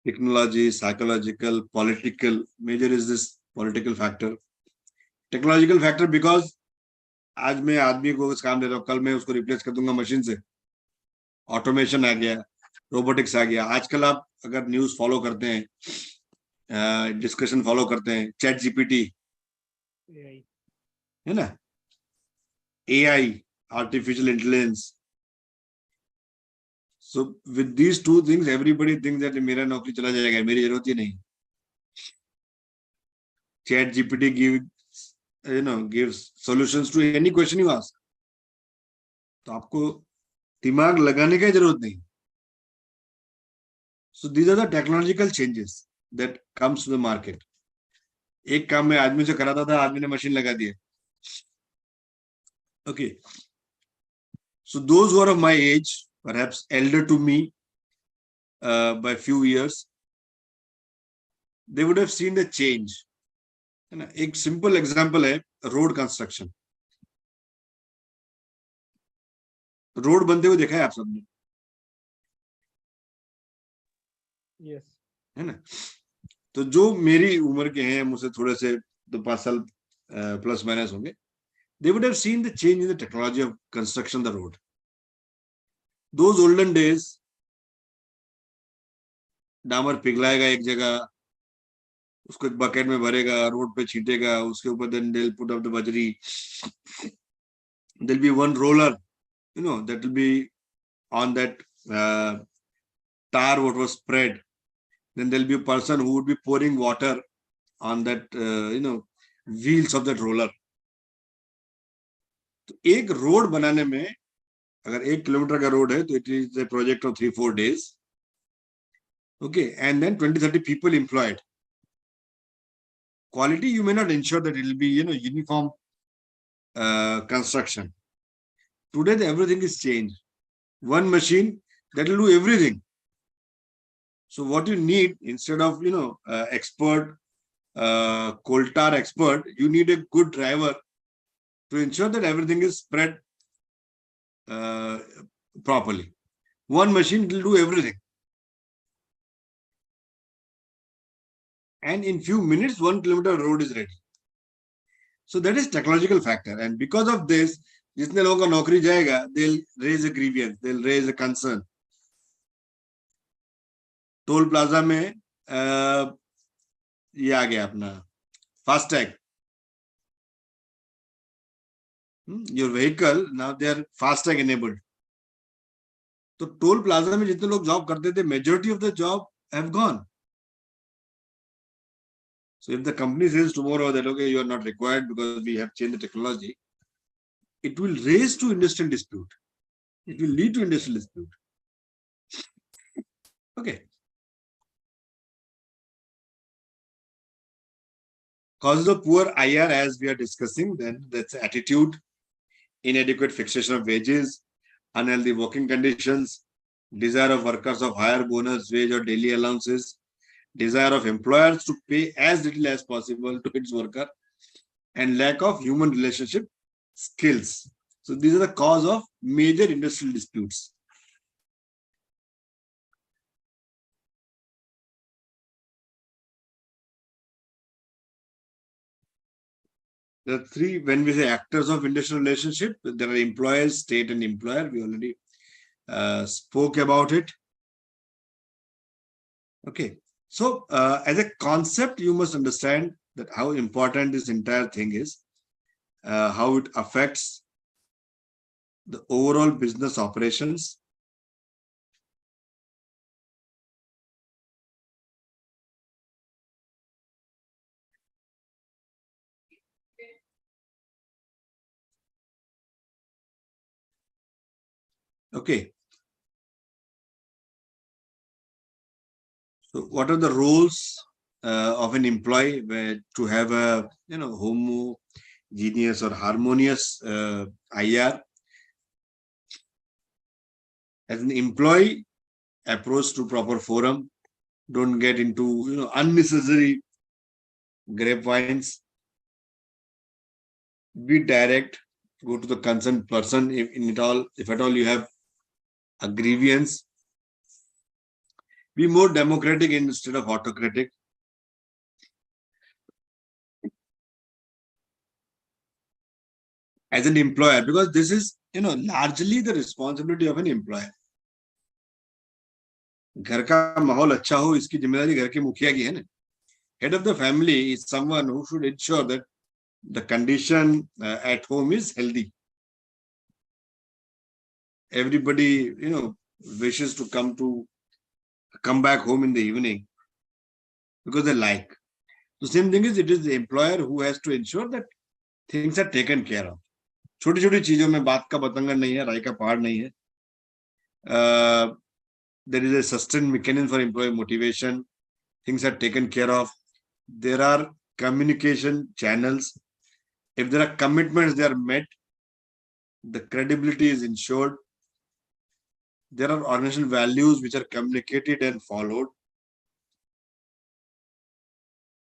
technology, psychological, political. Major is this political factor. Technological factor because आज मैं आदमी को कुछ काम दे रहा हूँ, कल मैं उसको रिप्लेस कर दूंगा मशीन से. ऑटोमेशन आ गया, रोबोटिक्स आ गया. आजकल आप अगर न्यूज फॉलो करते हैं, डिस्कशन फॉलो करते हैं, चैट जीपीटी है ना, AI, artificial intelligence. So with these two things everybody thinks that मेरा नौकरी चला जाएगा, मेरी जरूरत ही नहीं. Chat GPT gives solutions to any question you ask. तो आपको दिमाग लगाने की जरूरत नहीं. So these are the technological changes that comes to the market. एक काम मैं आदमी से कराता था, आदमी ने मशीन लगा दिया. Okay. So those who are of my age, perhaps elder to me by a few years, they would have seen the change. है ना. एक सिंपल एग्जांपल है रोड कंस्ट्रक्शन. रोड बनते हुए देखा है आप सबने, Yes. है ना. तो जो मेरी उम्र के हैं, मुझसे थोड़े से 5 साल प्लस माइनस होंगे, they would have seen the change in the technology of construction the road. Those olden days, डामर पिघलाएगा एक जगह, उसको एक बकेट में भरेगा, रोड पे छींटेगा, उसके ऊपर then they'll put up the bajri. There'll be one roller, that will be on that tar what was spread. Then there'll be a person who would be pouring water on that, wheels of that roller. तो एक road बनाने में, अगर 1 kilometre का road है तो it is a project of 3-4 days. Okay, and then 20-30 people employed. Quality, you may not ensure that it will be, uniform construction. Today, everything is changed. One machine that will do everything. So what you need, instead of, expert, coal tar expert, you need a good driver to ensure that everything is spread properly. One machine will do everything. And in few minutes, 1 kilometer road is ready. So that is technological factor. And because of this, जितने लोगों का नौकरी जाएगा, they'll raise a grievance, they'll raise a concern. Toll plaza में ये आ गया अपना FASTag. Your vehicle now they are FASTag enabled. तो टोल प्लाजा में जितने लोग जॉब करते थे, majority of the job have gone. So if the company says tomorrow that okay, you are not required because we have changed the technology, it will raise to industrial dispute. It will lead to industrial dispute. Okay. Causes of poor IR, as we are discussing, then that's attitude, inadequate fixation of wages, unhealthy working conditions, desire of workers of higher bonus, wage or daily allowances, desire of employers to pay as little as possible to its worker, and lack of human relationship skills. So these are the cause of major industrial disputes. There are three, when we say actors of industrial relationship, there are employers, state and employer. We already spoke about it. Okay. So as a concept, you must understand that how important this entire thing is, how it affects the overall business operations. Okay. So what are the roles of an employee to have a homogeneous or harmonious IR? As an employee, approach to proper forum. Don't get into unnecessary grapevines. Be direct. Go to the concerned person if at all you have a grievance. Be more democratic instead of autocratic. As an employer, because this is largely the responsibility of an employer. घर का माहौल अच्छा हो, इसकी जिम्मेदारी घर के मुखिया की है ना. Head of the family is someone who should ensure that the condition at home is healthy. Everybody wishes to come back home in the evening because they like. The same thing is, it is the employer who has to ensure that things are taken care of. छोटी छोटी चीजों में बात का बतंगड़ नहीं है, राय का पहाड़ नहीं है. There is a sustained mechanism for employee motivation. Things are taken care of. There are communication channels. If there are commitments, they are met. The credibility is ensured. There are organizational values which are communicated and followed.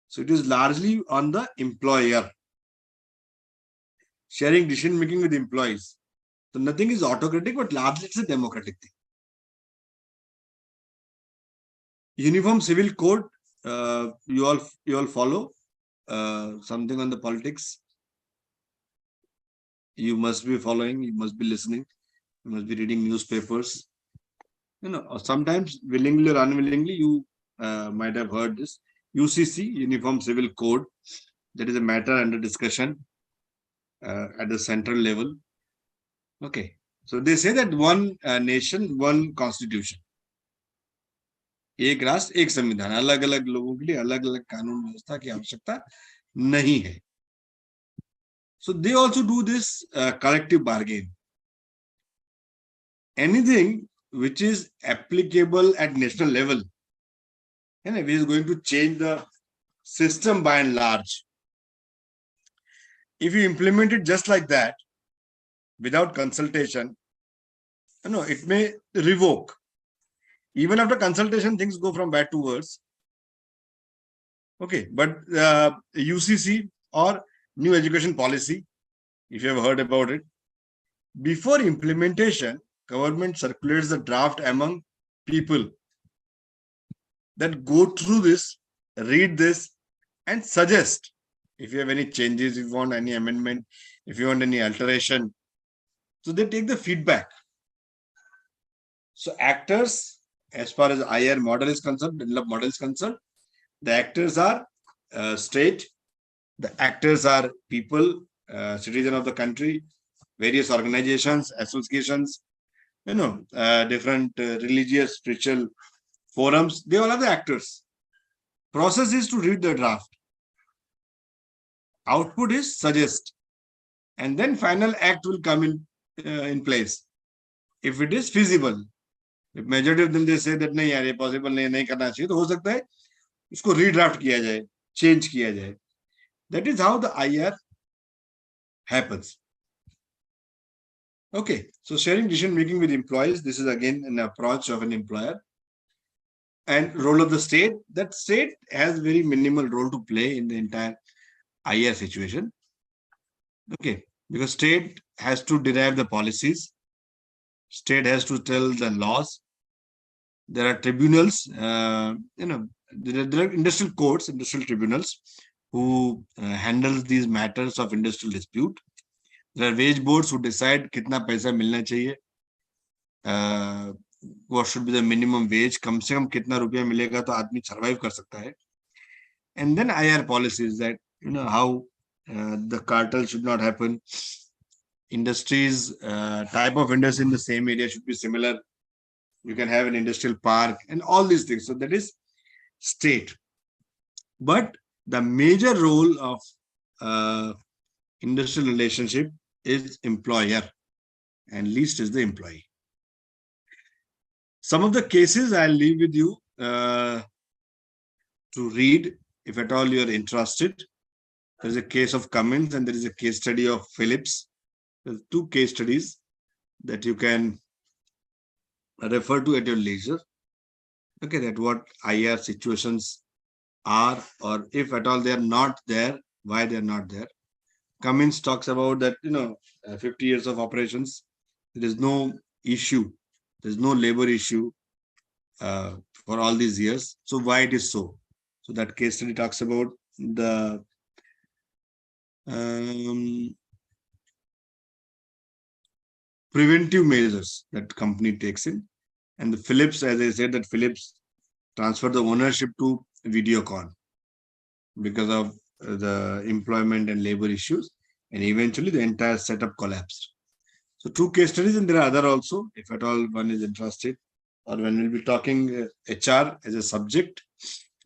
So it is largely on the employer. Sharing decision making with employees. So nothing is autocratic, but largely it's a democratic thing. Uniform Civil Code, you all follow something on the politics. You must be following, you must be listening, you must be reading newspapers. Sometimes willingly or unwillingly, you might have heard this. UCC, Uniform Civil Code, that is a matter under discussion at the central level. Okay. So they say that one nation, one constitution. एक राष्ट्र एक संविधान. अलग अलग लोगों के लिए अलग अलग कानून व्यवस्था की आवश्यकता नहीं है. So they also do this collective bargain. Anything which is applicable at national level, and which is going to change the system by and large, if you implement it just like that, without consultation, it may revoke. Even after consultation, things go from bad to worse. Okay, but UCC or new education policy, if you have heard about it. Before implementation, government circulates the draft among people that go through this, read this, and suggest if you have any changes, if you want any amendment, if you want any alteration. So they take the feedback. So actors, as far as IR model is concerned, develop model is concerned, the actors are state, the actors are people, citizen of the country, various organizations, associations, different religious, spiritual forums, they all are the actors. Process is to read the draft. Output is suggest. And then final act will come in place. If it is feasible. If majority of them they say that नहीं यार ये possible नहीं करना चाहिए, तो हो सकता है इसको redraft किया जाए, change किया जाए. That is how the IR happens. Okay, so sharing decision making with employees, this is again an approach of an employer. And role of the state, that state has very minimal role to play in the entire IR situation. Okay, because state has to derive the policies, state has to tell the laws. There are tribunals, there are industrial courts, industrial tribunals who handle these matters of industrial dispute. There are wage boards who decide kitna paisa milna chahiye, what should be the minimum wage, kam se kam kitna rupiya milega to aadmi survive kar sakta hai. And then IR policies that, how the cartel should not happen. Industries, type of industry in the same area should be similar. You can have an industrial park and all these things. So that is state. But the major role of industrial relationship is employer, and least is the employee. Some of the cases I'll leave with you to read if at all you are interested. There is a case of Cummins and there is a case study of Philips. There's two case studies that you can refer to at your leisure. Okay, that what IR situations are, or if at all they are not there, why they are not there. Cummins talks about that, 50 years of operations, there is no issue, there's no labor issue for all these years. So why it is so? So that case study talks about the preventive measures that company takes in. And the Philips, as I said, that Philips transferred the ownership to Videocon because of the employment and labor issues, and eventually the entire setup collapsed. So two case studies, and there are other also, if at all one is interested, or when we'll be talking HR as a subject,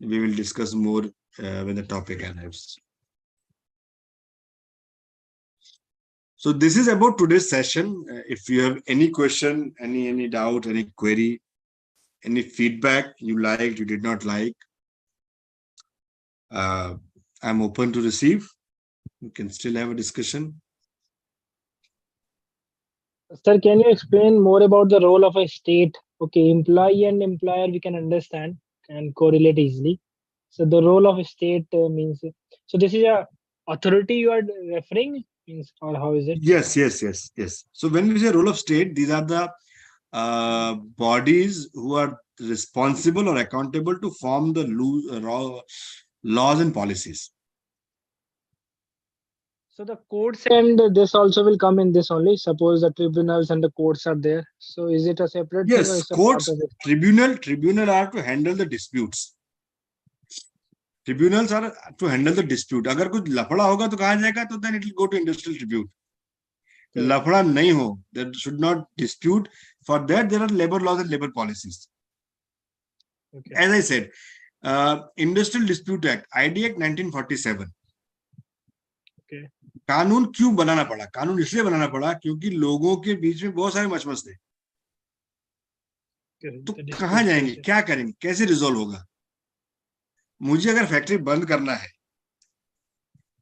we will discuss more when the topic arrives. So this is about today's session. If you have any question, any doubt, any query, any feedback you liked, you did not like, I'm open to receive. We can still have a discussion. Sir, can you explain more about the role of a state? Okay, employee and employer we can understand and correlate easily. So the role of a state means, so this is a authority you are referring, means, or how is it? Yes. So when we say role of state, these are the bodies who are responsible or accountable to form the laws and policies. So the courts and this also will come in this only. Suppose the tribunals and the courts are there. So is it a separate thing or Yes, is it part courts, of it? tribunal are to handle the disputes. Tribunals are to handle the dispute. अगर कुछ लफड़ा होगा तो कहाँ जाएगा? तो then it will go to industrial tribute. लफड़ा नहीं हो, that should not dispute. For that there are labor laws and labor policies. Okay. As I said, Industrial Dispute Act, ID Act 1947. Okay. कानून क्यों बनाना पड़ा? कानून इसलिए बनाना पड़ा क्योंकि लोगों के बीच में बहुत सारे मचमच थे. तो कहाँ जाएंगे, क्या करेंगे, कैसे रिजॉल्व होगा? मुझे अगर फैक्ट्री बंद करना है,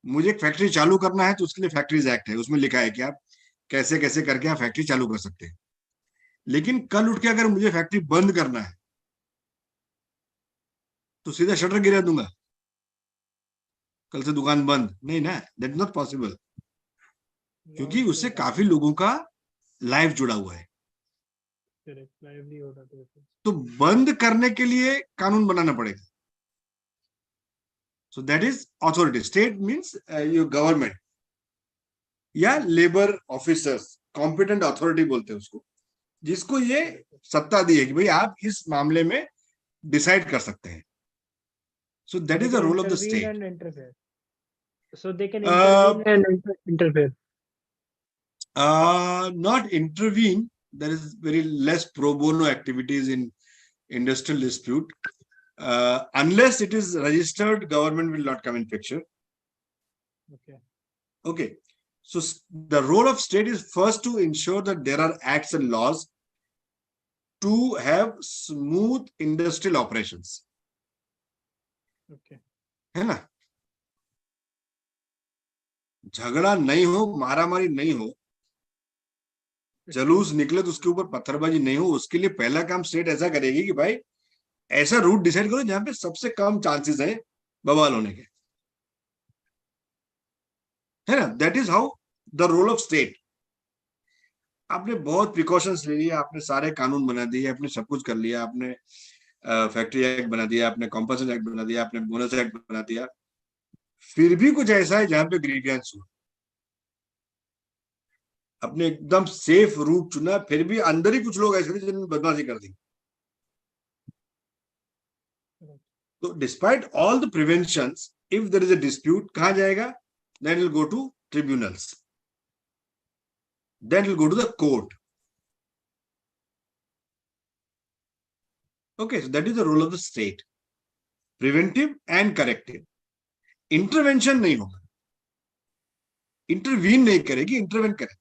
मुझे एक फैक्ट्री चालू करना है, तो उसके लिए फैक्ट्रीज एक्ट है, उसमें लिखा है कि आप कैसे कैसे करके आप फैक्ट्री चालू कर सकते हैं. लेकिन कल उठ के अगर मुझे फैक्ट्री बंद करना है तो सीधा शटर गिरा दूंगा, कल से दुकान बंद नहीं ना, दैट इज नॉट पॉसिबल. क्योंकि उससे काफी लोगों का लाइफ जुड़ा हुआ है। तो बंद करने के लिए कानून बनाना पड़ेगा। सो that is authority. State means your government या लेबर ऑफिसर्स, कॉम्पिटेंट अथॉरिटी बोलते हैं उसको, जिसको ये सत्ता दी है कि भाई आप इस मामले में डिसाइड कर सकते हैं। So that is the role of the state. So they can intervene and interfere. Not intervene. There is very less pro bono activities in industrial dispute. Unless it is registered, government will not come in picture. Okay. Okay. So the role of state is first to ensure that there are acts and laws to have smooth industrial operations. Okay. है ना? झगड़ा नहीं हो, मारामारी नहीं हो, जलूस निकले तो उसके ऊपर पत्थरबाजी नहीं हो, उसके लिए पहला काम स्टेट ऐसा करेगी कि भाई ऐसा रूट डिसाइड करो जहां पे सबसे कम चांसेस है बवाल होने के, है ना? That is how the role of state. आपने बहुत प्रिकॉशंस ले लिया, आपने सारे कानून बना दिए, आपने सब कुछ कर लिया, आपने फैक्ट्री एक्ट बना दिया, आपने कॉम्पल्सन एक्ट बना दिया, आपने बोनस एक्ट बना दिया, फिर भी कुछ ऐसा है जहां पे ग्रीवियंस हो। अपने एकदम सेफ रूट चुना, फिर भी अंदर ही कुछ लोग ऐसे थे जिन्होंने बदमाशी कर दी। तो despite all the preventions, if there is a dispute, कहां जाएगा? Then will go to tribunals, then will go to the court. Okay, so that is the role of the state, preventive and corrective. Intervention नहीं होगा, intervene नहीं करेगी, intervene करेगी।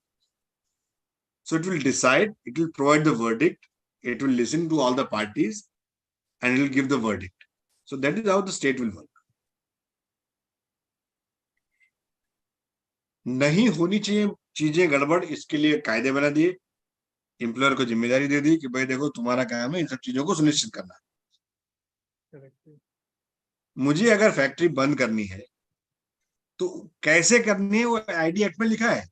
So it will decide, it will provide the verdict, it will listen to all the parties and it will give the verdict. So that is how the state will work. नहीं होनी चाहिए चीजें गड़बड़, इसके लिए कायदे बना दिए, एम्प्लॉयर को जिम्मेदारी दे दी कि भाई देखो तुम्हारा काम है इन सब चीजों को सुनिश्चित करना। मुझे अगर फैक्ट्री बंद करनी है तो कैसे करनी है वो आईडी एक्ट में लिखा है।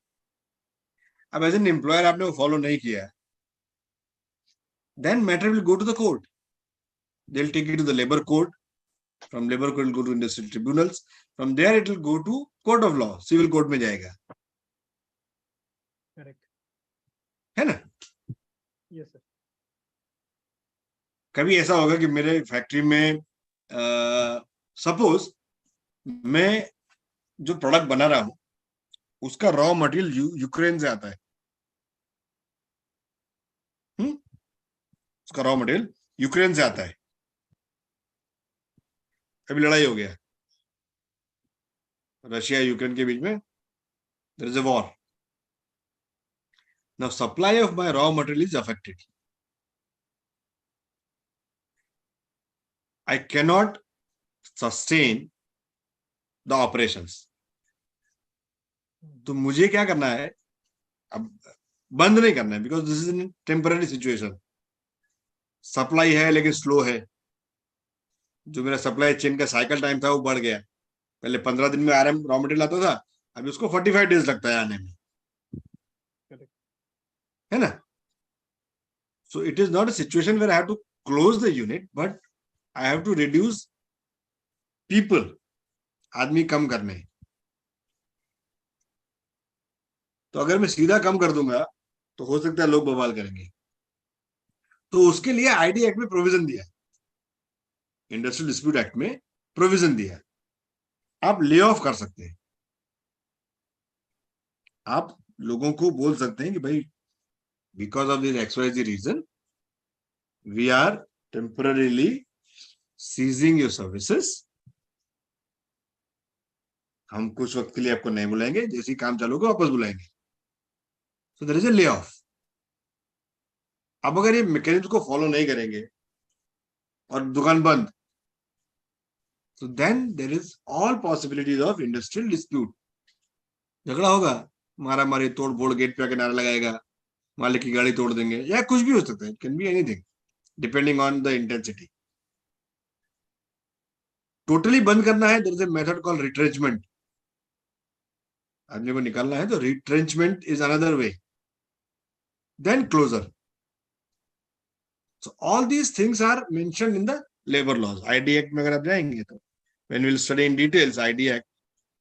अब एज एन एम्प्लॉयर आपने वो फॉलो नहीं किया, then matter will go to the court. They'll take it to the labor court. From labor court, it will go to industrial tribunals. From there, it will go to court of law. Civil court में जाएगा। Correct. है ना? Yes, sir. कभी ऐसा होगा कि मेरे factory में सपोज मैं जो प्रोडक्ट बना रहा हूं उसका रॉ मटेरियल यूक्रेन से आता है। उसका रॉ मटेरियल यूक्रेन से आता है, अभी लड़ाई हो गया रशिया यूक्रेन के बीच में, there is a war. Now supply of my raw material is affected. I cannot sustain the operations. तो मुझे क्या करना है? अब बंद नहीं करना है, because this is in temporary situation. Supply है लेकिन स्लो है। जो मेरा सप्लाई चेन का साइकिल टाइम था वो बढ़ गया। पहले 15 दिन में आरएम रॉ मटेरियल आता था, अभी उसको 45 डेज लगता है आने में, है ना? So it is not a situation where I have to close the unit, but I have to reduce people, आदमी कम करने। तो अगर मैं सीधा कम कर दूंगा तो हो सकता है लोग बवाल करेंगे। तो उसके लिए आईडी एक्ट में प्रोविजन दिया, इंडस्ट्रियल डिस्प्यूट एक्ट में प्रोविजन दिया, आप ले ऑफ कर सकते हैं। आप लोगों को बोल सकते हैं कि भाई because of this XYZ reason we are temporarily ceasing your services. हम कुछ वक्त के लिए आपको नहीं बुलाएंगे, जैसे ही काम चालू होगा वापस बुलाएंगे। So there is a lay off. अब अगर ये मैकेनिज्म को फॉलो नहीं करेंगे और दुकान बंद, so then there is all possibilities of industrial dispute. झगड़ा होगा, मारा मारी, तोड़ फोड़, गेट पे आके नारा लगाएगा, मालिक की गाड़ी तोड़ देंगे, या कुछ भी हो सकता है। It can be anything depending on the intensity. Totally बंद करना है, there is a method called retrenchment. आदमी को निकालना है तो retrenchment is another way. Then closure. So all these things are mentioned in the labor laws. ID Act में अगर आप जाएंगे तो when we'll study in details ID Act,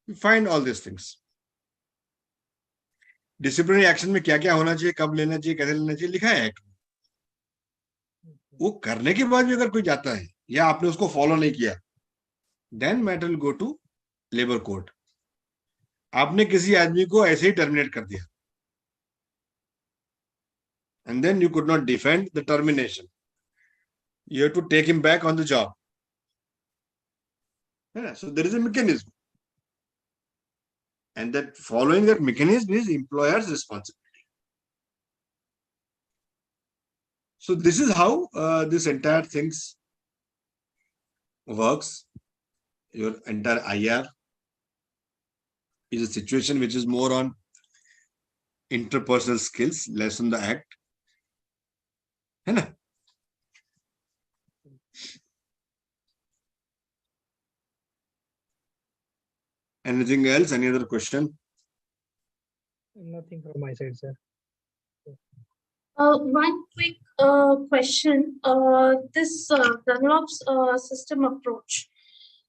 you find all these things. Disciplinary action में क्या क्या होना चाहिए, कब लेना चाहिए, कैसे लेना चाहिए, लिखा है एक्ट में. वो करने के बाद भी अगर कोई जाता है या आपने उसको फॉलो नहीं किया, then matter will go to labor court. आपने किसी आदमी को ऐसे ही टर्मिनेट कर दिया, and then you could not defend the termination. You have to take him back on the job. Yeah, so there is a mechanism. And that following that mechanism is employer's responsibility. So this is how this entire things works. Your entire IR is a situation which is more on interpersonal skills, less on the act. है ना? Anything else? Any other question? Nothing from my side, sir. One quick question. This Dunlop's system approach.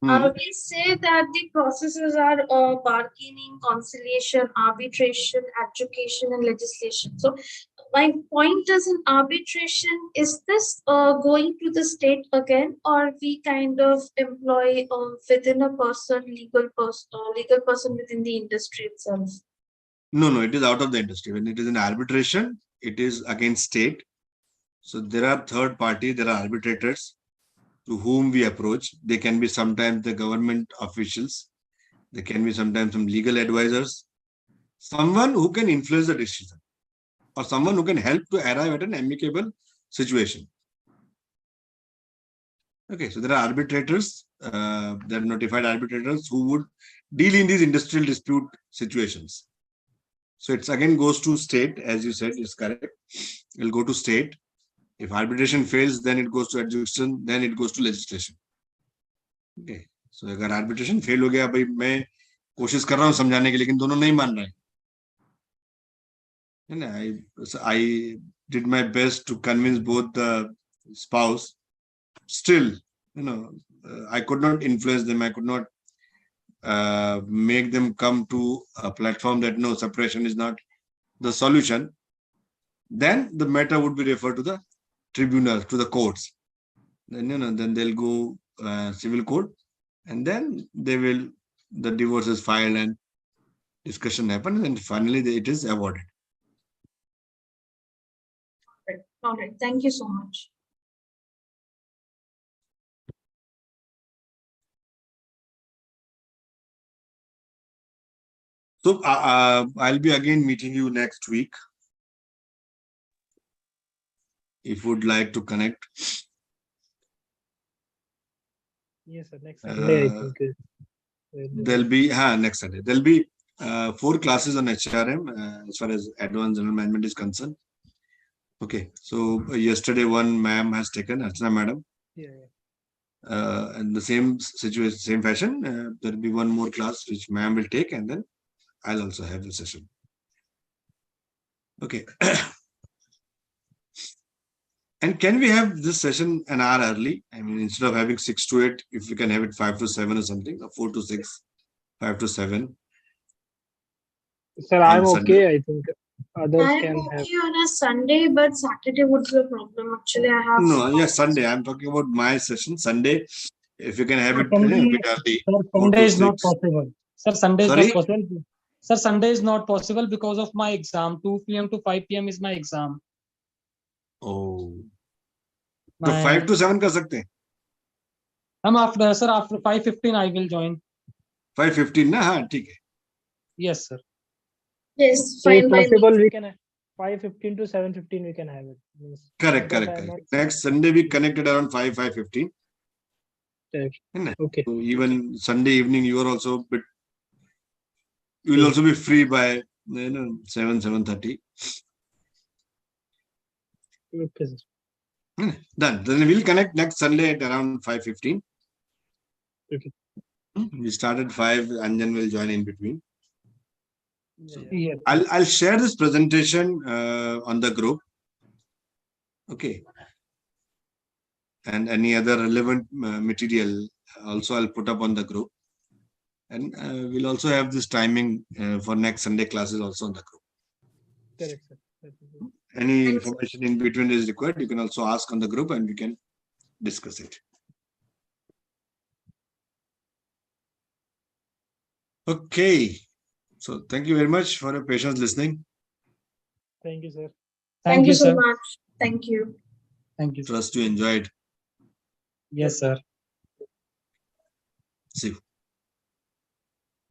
We say that the processes are bargaining, conciliation, arbitration, adjudication, and legislation. So my point is, in arbitration, is this going to the state again, or we kind of employ within a person, legal person within the industry itself? No, it is out of the industry. When it is in arbitration, it is against state. So there are third party, there are arbitrators to whom we approach. They can be sometimes the government officials. They can be sometimes some legal advisors. Someone who can influence the decision or someone who can help to arrive at an amicable situation. Okay, so there are arbitrators, there are notified arbitrators who would deal in these industrial dispute situations. So it's again goes to state, as you said, is correct. It will go to state. If arbitration fails, then it goes to adjudication, then it goes to legislation. Okay. So अगर arbitration fail हो गया, भाई मैं कोशिश कर रहा हूँ समझाने की, लेकिन दोनों नहीं मान रहे हैं ना. I did my best to convince both the spouse. Still, I could not influence them. I could not make them come to a platform that no, separation is not the solution. Then the matter would be referred to the tribunal, to the courts. Then then they'll go civil court, and then the divorce is filed and discussion happens, and finally it is awarded. All right. Thank you so much. So I'll be again meeting you next week. If you would like to connect. Yes, sir. Next Sunday, I think. There'll be next Sunday. There'll be 4 classes on HRM as far as advanced general management is concerned. Okay, so yesterday one ma'am has taken, Archana madam. Yeah. And the same situation, same fashion, there'll be one more class which ma'am will take, and then I'll also have the session. Okay. And can we have this session an hour early? I mean, instead of having 6 to 8, if we can have it 5 to 7 or something, or 4 to 6, 5 to 7. Sir, I'm okay. I think others I'm can okay have. on a Sunday, but Saturday would be a problem. Actually, I have. No, yes, Sunday. I'm talking about my session. Sunday, if you can have it a Sunday, bit early. sir, 4 Sunday to is not 6. possible. Sir, Sunday is Sorry? not possible. Sir, Sunday is not possible because of my exam. 2 p.m. to 5 p.m. is my exam. Oh. तो 5 to 7 कर सकते हैं. हम after 5:15 I will join. 5:15 ना, हाँ ठीक है. Yes, sir. Yes, So fine if by me. possible, we can 5:15 to 7:15 we can have it. Means Correct. that I'm not- Next Sunday we connected around 5:15. Correct. है ना? Okay. So even Sunday evening you are also a bit. You will also be free by 7:30. Okay, sir. Done. Then we'll connect next Sunday at around 5:15. Okay. We start at 5 and then we'll join in between. Yeah. I'll share this presentation on the group. Okay. And any other relevant material also I'll put up on the group. And we'll also have this timing for next Sunday classes also on the group. Correct, sir. That is it. Any information in between is required, you can also ask on the group and we can discuss it. Okay. So thank you very much for your patience listening. Thank you, sir. Thank you so sir. much. Thank you. Thank you. Trust you enjoyed. Yes, sir. See you.